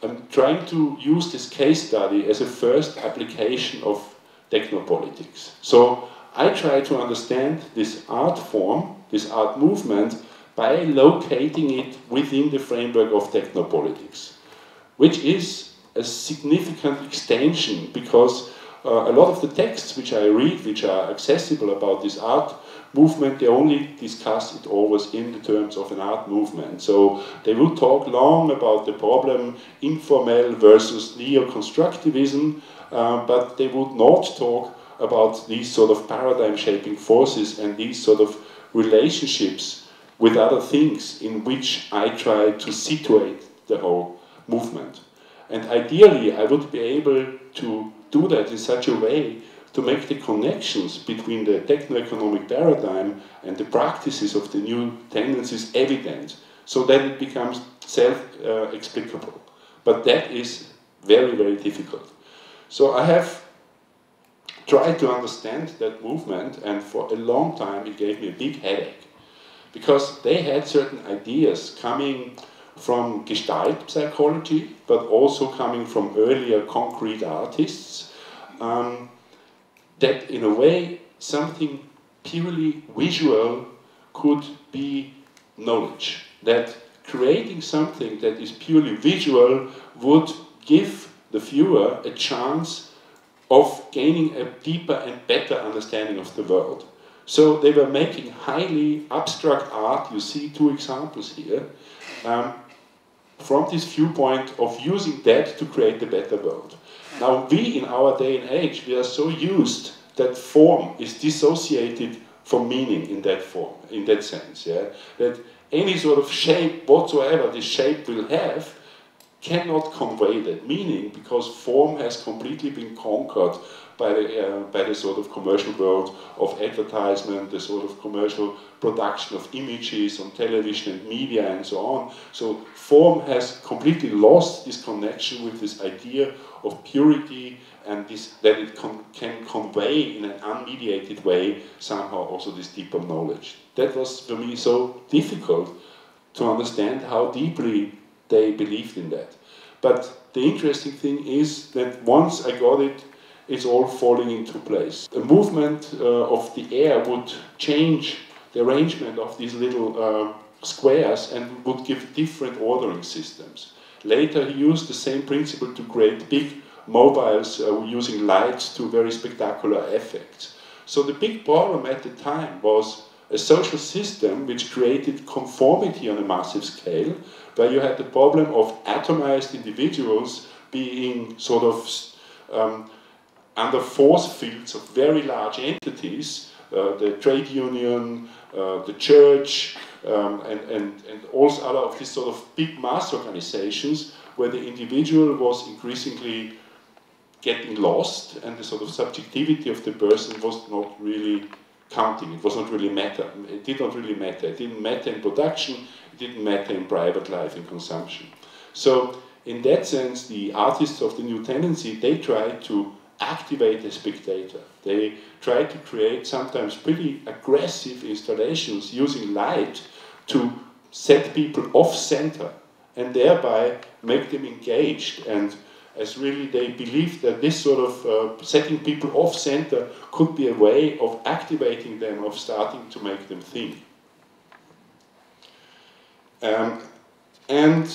I'm trying to use this case study as a first application of technopolitics. So I try to understand this art form, this art movement, by locating it within the framework of technopolitics, which is a significant extension, because a lot of the texts which I read, which are accessible about this art movement, they only discuss it always in the terms of an art movement. So they will talk long about the problem informal versus neo-constructivism, but they would not talk about these sort of paradigm-shaping forces and these sort of relationships with other things in which I try to situate the whole movement. And ideally, I would be able to do that in such a way to make the connections between the techno-economic paradigm and the practices of the new tendencies evident, so that it becomes self-explicable. But that is very, very difficult. So I have tried to understand that movement, and for a long time it gave me a big headache, because they had certain ideas coming from Gestalt psychology, but also coming from earlier concrete artists, that in a way something purely visual could be knowledge. That creating something that is purely visual would give the viewer a chance of gaining a deeper and better understanding of the world. So they were making highly abstract art. You see two examples here. From this viewpoint of using that to create a better world. Now we, in our day and age, we are so used that form is dissociated from meaning in that form, in that sense, yeah? That any sort of shape whatsoever this shape will have cannot convey that meaning, because form has completely been conquered by the sort of commercial world of advertisement, the sort of commercial production of images on television and media and so on. So form has completely lost this connection with this idea of purity and this, that it can convey in an unmediated way somehow also this deeper knowledge. That was for me so difficult to understand how deeply they believed in that. But the interesting thing is that once I got it, it's all falling into place. The movement of the air would change the arrangement of these little squares and would give different ordering systems. Later he used the same principle to create big mobiles using lights to very spectacular effects. So the big problem at the time was a social system which created conformity on a massive scale, where you had the problem of atomized individuals being sort of under force fields of very large entities, the trade union, the church, and also other of these sort of big mass organizations, where the individual was increasingly getting lost, and the sort of subjectivity of the person was not really counting. It was not really matter. It did not really matter. It didn't matter in production. It didn't matter in private life and consumption. So in that sense, the artists of the new tendency, they tried to activate the spectator. They tried to create sometimes pretty aggressive installations using light to set people off center and thereby make them engaged. And as really they believed that this sort of setting people off center could be a way of activating them, of starting to make them think. And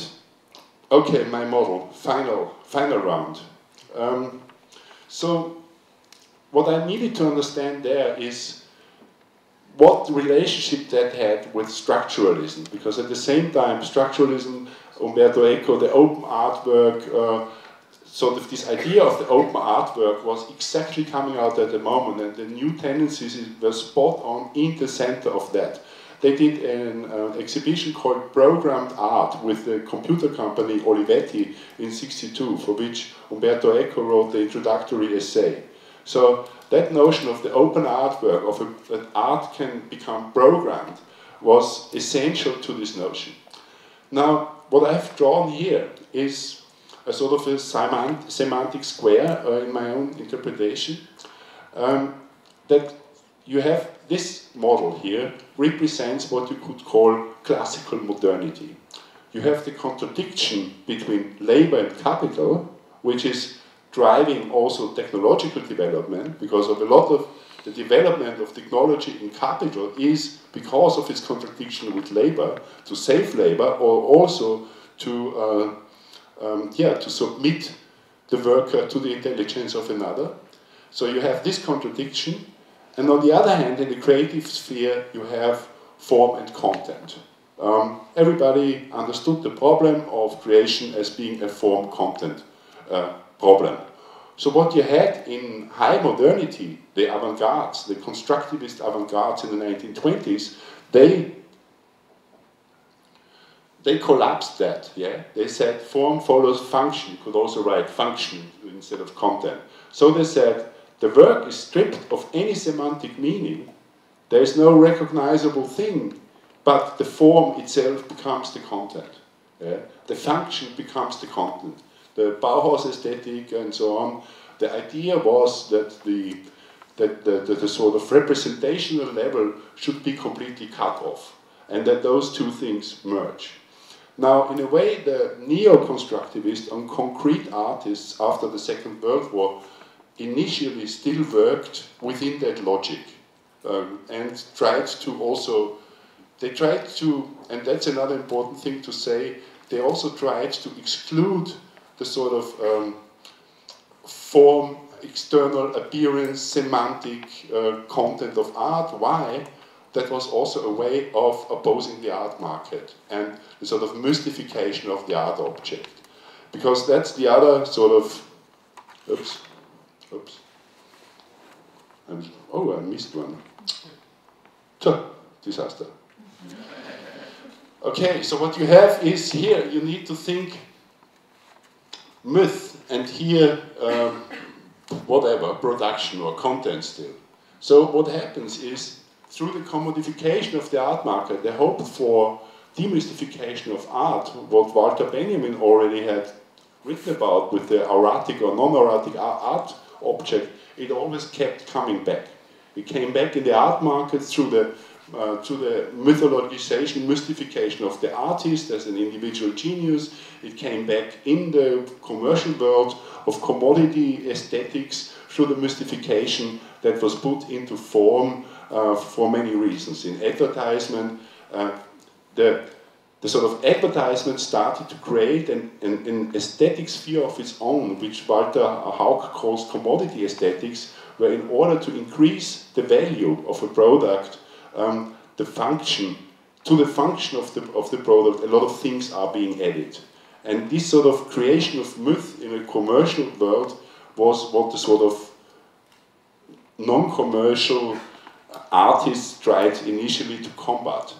okay, my model, final round. So what I needed to understand there is what relationship that had with structuralism, because at the same time structuralism, Umberto Eco, the open artwork, sort of this idea of the open artwork was exactly coming out at the moment, and the new tendencies were spot on in the center of that. They did an exhibition called Programmed Art with the computer company Olivetti in '62, for which Umberto Eco wrote the introductory essay. So that notion of the open artwork, that art can become programmed, was essential to this notion. Now, what I've drawn here is a sort of a semantic square in my own interpretation, that you have this model here represents what you could call classical modernity. You have the contradiction between labor and capital, which is driving also technological development, because of a lot of the development of technology in capital is because of its contradiction with labor, to save labor, or also to submit the worker to the intelligence of another. So you have this contradiction, and on the other hand, in the creative sphere, you have form and content. Everybody understood the problem of creation as being a form-content problem. So what you had in high modernity, the avant-gardes, the constructivist avant-gardes in the 1920s, they collapsed that, yeah? They said form follows function. You could also write function instead of content. So they said the work is stripped of any semantic meaning. There is no recognizable thing, but the form itself becomes the content. Yeah? The function becomes the content. The Bauhaus aesthetic and so on. The idea was that the sort of representational level should be completely cut off, and that those two things merge. Now, in a way, the neo-constructivists and concrete artists after the Second World War initially still worked within that logic and tried to also, and that's another important thing to say, they also tried to exclude the sort of form, external appearance, semantic content of art. Why? That was also a way of opposing the art market and the sort of mystification of the art object. Because that's the other sort of, I missed one. Disaster. Okay, so what you have is here, you need to think myth, and here, whatever, production or content still. So what happens is, through the commodification of the art market, the hope for demystification of art, what Walter Benjamin already had written about with the auratic or non-auratic art object, it always kept coming back. It came back in the art market through the mythologization, mystification of the artist as an individual genius. It came back in the commercial world of commodity aesthetics through the mystification that was put into form for many reasons. In advertisement, the sort of advertisement started to create an aesthetic sphere of its own, which Walter Haug calls commodity aesthetics, where in order to increase the value of a product, the function of the product, a lot of things are being added. And this sort of creation of myth in a commercial world was what the sort of non-commercial artists tried initially to combat.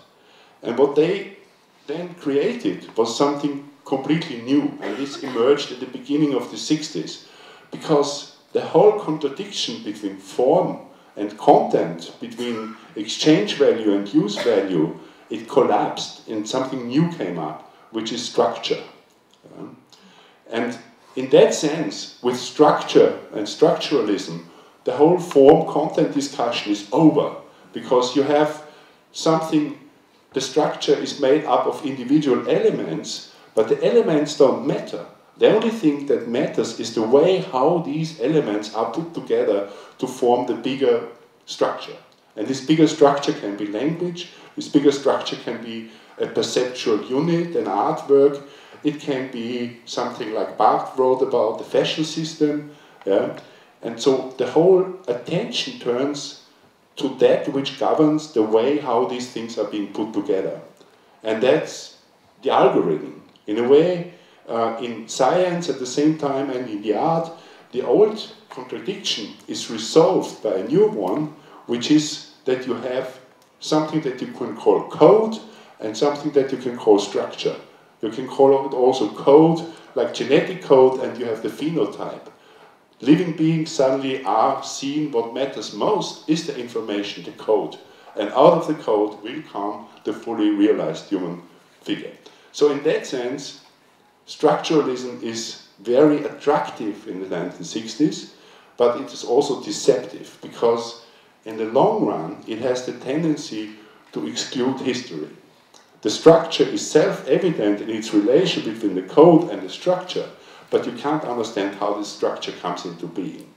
And what they then created was something completely new, and this emerged at the beginning of the 60s, because the whole contradiction between form and content, between exchange value and use value, it collapsed and something new came up, which is structure. And in that sense, with structure and structuralism, the whole form-content discussion is over, because you have something, the structure is made up of individual elements, but the elements don't matter. The only thing that matters is the way how these elements are put together to form the bigger structure. And this bigger structure can be language, this bigger structure can be a perceptual unit, an artwork, it can be something like Barthes wrote about the fashion system. Yeah? And so the whole attention turns to that which governs the way how these things are being put together. And that's the algorithm. In a way, in science at the same time and in the art, the old contradiction is resolved by a new one, which is that you have something that you can call code and something that you can call structure. You can call it also code, like genetic code, and you have the phenotype. Living beings suddenly are seeing what matters most is the information, the code. And out of the code will come the fully realized human figure. So in that sense, structuralism is very attractive in the 1960s, but it is also deceptive, because in the long run, it has the tendency to exclude history. The structure is self-evident in its relation between the code and the structure, but you can't understand how this structure comes into being.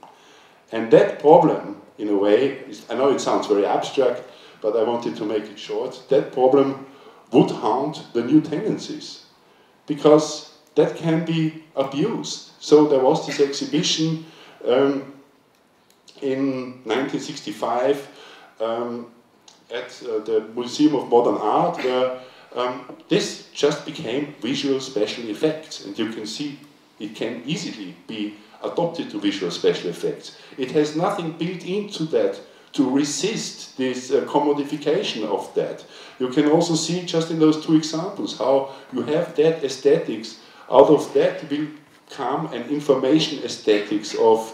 And that problem, in a way, I know it sounds very abstract, but I wanted to make it short, that problem would haunt the new tendencies, because that can be abused. So there was this exhibition in 1965 at the Museum of Modern Art, where this just became visual special effects, and you can see it can easily be adopted to visual special effects. It has nothing built into that to resist this commodification of that. You can also see just in those two examples how you have that aesthetics. Out of that will come an information aesthetics of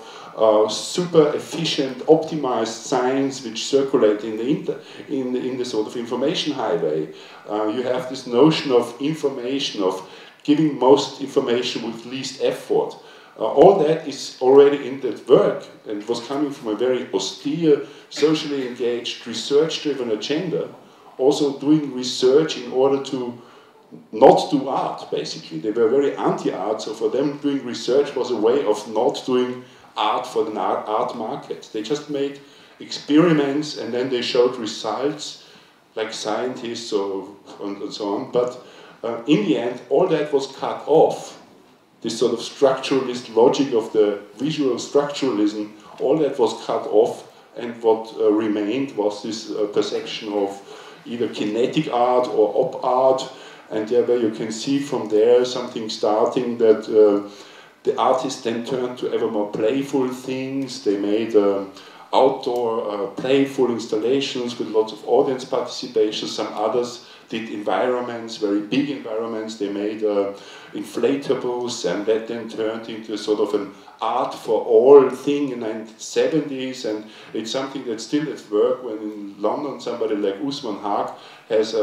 super efficient, optimized signs which circulate in the sort of information highway. You have this notion of information, of giving most information with least effort. All that is already in that work, and was coming from a very austere, socially engaged, research-driven agenda, also doing research in order to not do art, basically. They were very anti-art, so for them doing research was a way of not doing art for the art market. They just made experiments and then they showed results like scientists and so on, but in the end all that was cut off. This sort of structuralist logic of the visual structuralism, all that was cut off, and what remained was this perception of either kinetic art or op art, and there where you can see from there something starting that the artists then turned to ever more playful things. They made outdoor playful installations with lots of audience participation. Some others did environments, very big environments. They made inflatables, and that then turned into a sort of an art for all thing in the 1970s, and it's something that's still at work when in London somebody like Usman Haque has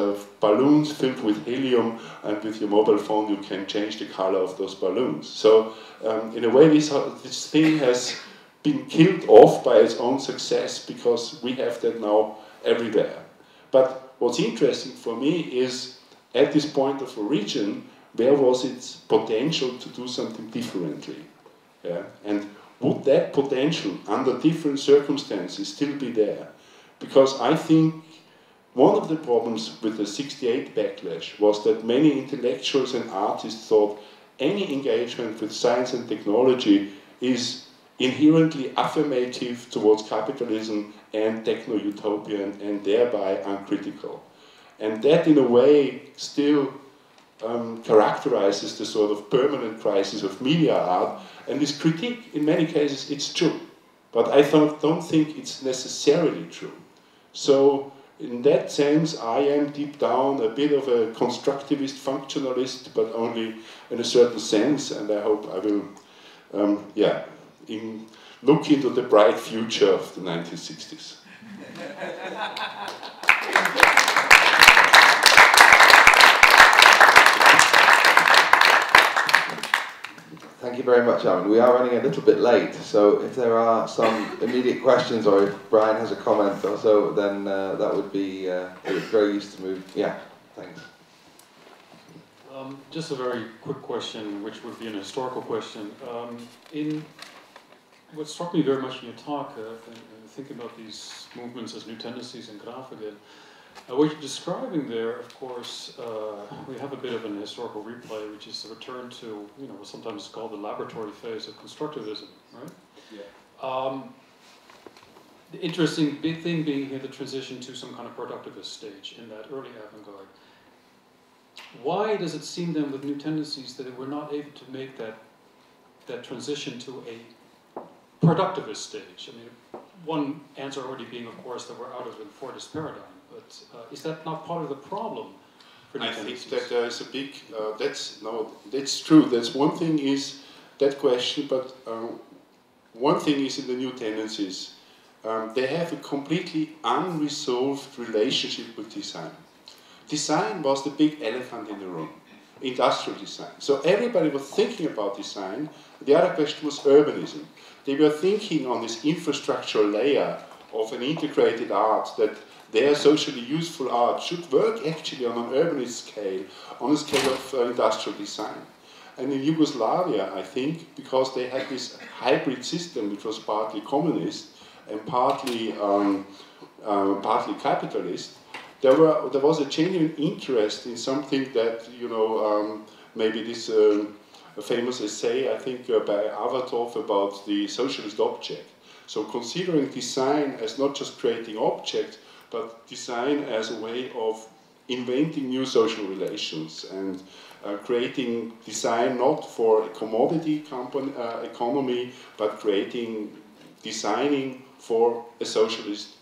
balloons filled with helium, and with your mobile phone you can change the color of those balloons. So in a way this thing has been killed off by its own success, because we have that now everywhere. But what's interesting for me is, at this point of origin, where was its potential to do something differently? Yeah? And would that potential, under different circumstances, still be there? Because I think one of the problems with the '68 backlash was that many intellectuals and artists thought any engagement with science and technology is inherently affirmative towards capitalism and techno-utopian, and thereby uncritical. And that, in a way, still characterizes the sort of permanent crisis of media art, and this critique, in many cases, it's true. But I don't think it's necessarily true. So, in that sense, I am deep down a bit of a constructivist functionalist, but only in a certain sense, and I hope I will, look into the bright future of the 1960s. Thank you very much, Armin. We are running a little bit late, so if there are some immediate questions, or if Brian has a comment or so, then that would be very used to move. Yeah, thanks. Just a very quick question, which would be an historical question. What struck me very much in your talk, thinking about these movements as new tendencies and Grafiken, what you're describing there, of course, we have a bit of an historical replay, which is the return to, what's sometimes called the laboratory phase of constructivism, right? Yeah. The interesting big thing being here the transition to some kind of productivist stage in that early avant-garde. Why does it seem then with new tendencies that we're not able to make that transition to a productivist stage? I mean, one answer already being, of course, that we're out of the Fordist paradigm. But is that not part of the problem for new tendencies? I think that there is a big, that's true. That's one thing is that question, but one thing is in the new tendencies, they have a completely unresolved relationship with design. Design was the big elephant in the room, industrial design. So everybody was thinking about design. The other question was urbanism. They were thinking on this infrastructural layer of an integrated art, that their socially useful art should work actually on an urbanist scale, on a scale of industrial design. And in Yugoslavia, I think, because they had this hybrid system which was partly communist and partly capitalist, there was a genuine interest in something that, maybe this a famous essay, I think, by Avatov about the socialist object. So considering design as not just creating objects, but design as a way of inventing new social relations and creating design not for a commodity economy, but designing for a socialist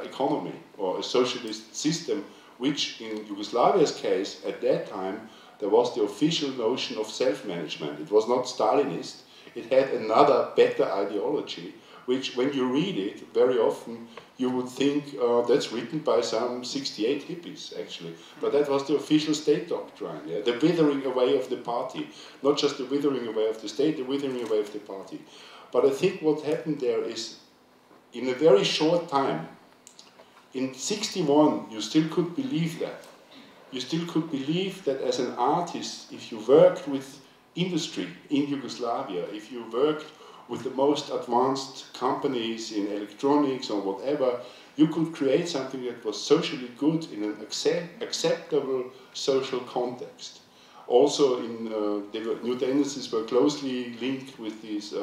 economy or a socialist system, which in Yugoslavia's case at that time there was the official notion of self-management. It was not Stalinist. It had another better ideology, which when you read it, very often you would think that's written by some 68 hippies, actually. But that was the official state doctrine, yeah? The withering away of the party. Not just the withering away of the state, the withering away of the party. But I think what happened there is, in a very short time, in '61, you still could believe that. You still could believe that as an artist, if you worked with industry in Yugoslavia, if you worked with the most advanced companies in electronics or whatever, you could create something that was socially good in an acceptable social context. Also, New Tendencies were closely linked with this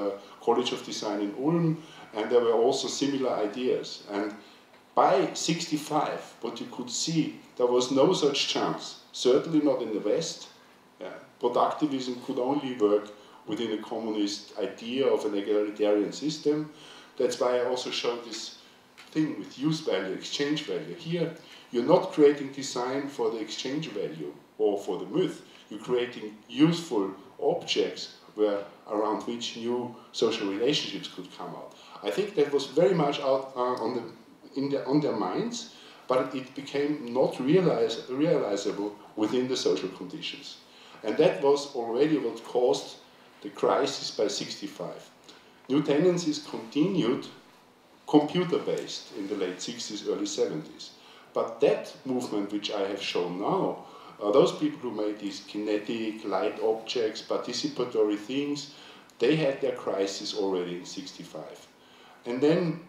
College of Design in Ulm, and there were also similar ideas. And by '65, what you could see, there was no such chance, certainly not in the West. Productivism could only work within a communist idea of an egalitarian system. That's why I also showed this thing with use value, exchange value. Here, you're not creating design for the exchange value or for the myth. You're creating useful objects around which new social relationships could come out. I think that was very much out on their minds, but it became not realizable within the social conditions. And that was already what caused the crisis by '65. New Tendencies continued computer-based in the late '60s, early '70s. But that movement which I have shown now, those people who made these kinetic, light objects, participatory things, they had their crisis already in '65. And then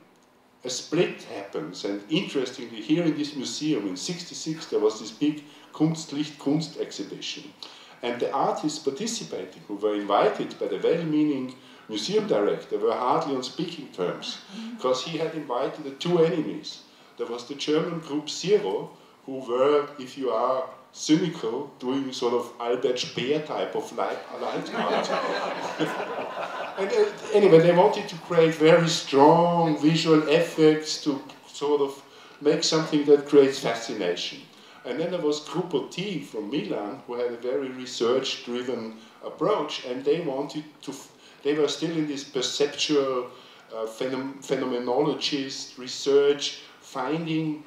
a split happens, and interestingly, here in this museum in '66 there was this big Kunstlicht Kunst exhibition. And the artists participating, who were invited by the well-meaning museum director, were hardly on speaking terms, because he had invited the two enemies. There was the German group Zero, who were, if you are cynical, doing sort of Albert Speer type of light art. And anyway, they wanted to create very strong visual effects to sort of make something that creates fascination. And then there was Gruppo T from Milan, who had a very research-driven approach, and they were still in this perceptual phenomenologist research, finding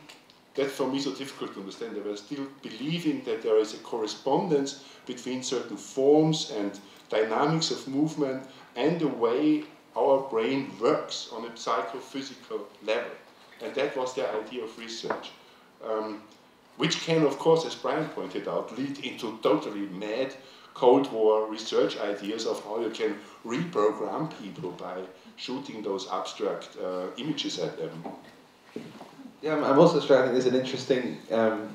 that for me so difficult to understand. They were still believing that there is a correspondence between certain forms and dynamics of movement and the way our brain works on a psychophysical level. And that was their idea of research. Which can, of course, as Brian pointed out, lead into totally mad Cold War research ideas of how you can reprogram people by shooting those abstract images at them. Yeah, I'm also struck. I think there's an interesting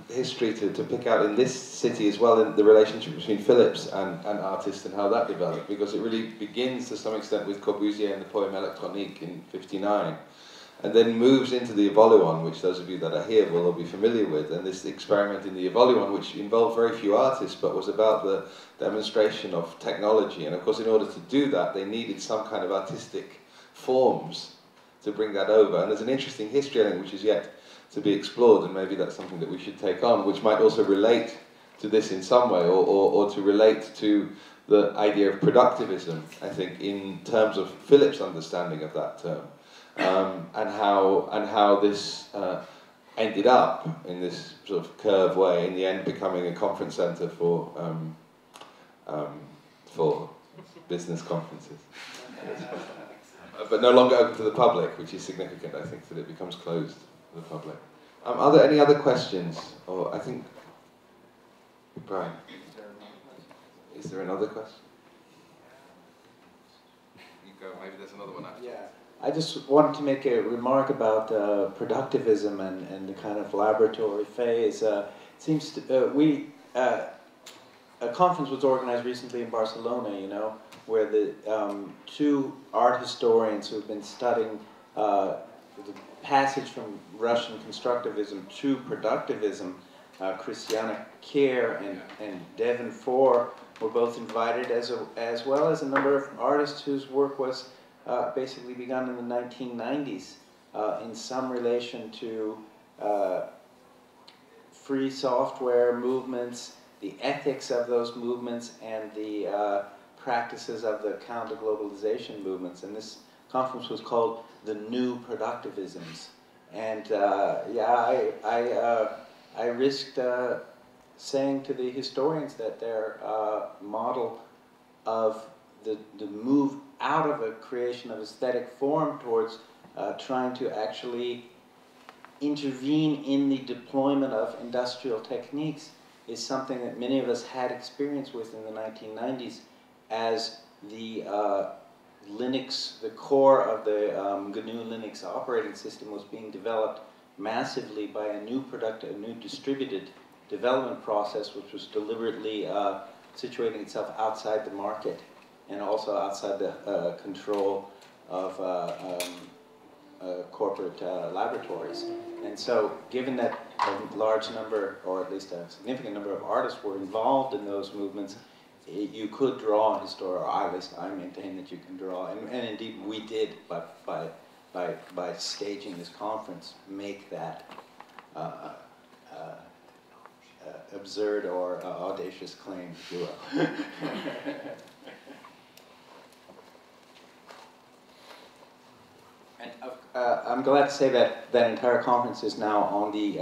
history to pick out in this city as well, in the relationship between Phillips and artists and how that developed, because it really begins to some extent with Corbusier and the poem Électronique in '59. And then moves into the Evoluon, which those of you that are here will all be familiar with, and this experiment in the Evoluon, which involved very few artists, but was about the demonstration of technology. And of course, in order to do that, they needed some kind of artistic forms to bring that over. And there's an interesting history, I think, which is yet to be explored, and maybe that's something that we should take on, which might also relate to this in some way, or to relate to the idea of productivism, I think, in terms of Phillips' understanding of that term. And how this ended up in this sort of curved way, in the end becoming a conference centre for business conferences. But no longer open to the public, which is significant, I think, that it becomes closed to the public. Are there any other questions? Or I think, Brian, is there another question? You go, maybe there's another one after. Yeah. I just wanted to make a remark about productivism and the kind of laboratory phase. It seems to, a conference was organized recently in Barcelona, you know, where the two art historians who have been studying the passage from Russian constructivism to productivism, Christiana Keir and Devin Four were both invited, as well as a number of artists whose work was basically begun in the 1990s in some relation to free software movements, the ethics of those movements, and the practices of the counter-globalization movements. And this conference was called The New Productivisms. And I risked saying to the historians that their model of the move out of a creation of aesthetic form towards trying to actually intervene in the deployment of industrial techniques is something that many of us had experience with in the 1990s as the Linux, the core of the GNU Linux operating system was being developed massively by a new distributed development process which was deliberately situating itself outside the market and also outside the control of corporate laboratories. And so given that a large number, or at least a significant number of artists were involved in those movements, you could draw a historical, or at least I maintain that you can draw, and indeed we did, but by staging this conference, make that absurd or audacious claim, if you will. And I'm glad to say that that entire conference is now on the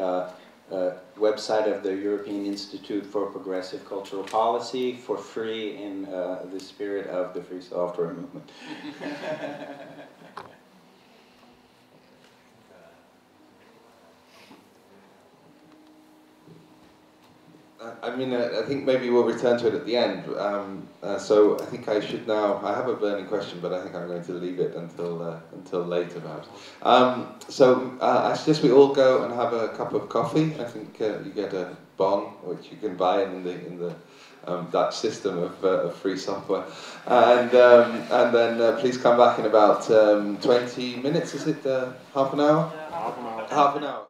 website of the European Institute for Progressive Cultural Policy for free in the spirit of the free software movement. I mean, I think maybe we'll return to it at the end. So I think I should now. I have a burning question, but I think I'm going to leave it until later, perhaps. I suggest we all go and have a cup of coffee. I think you get a bon, which you can buy in the Dutch system of free software, and then please come back in about 20 minutes. Is it half an hour? Half an hour. Half an hour.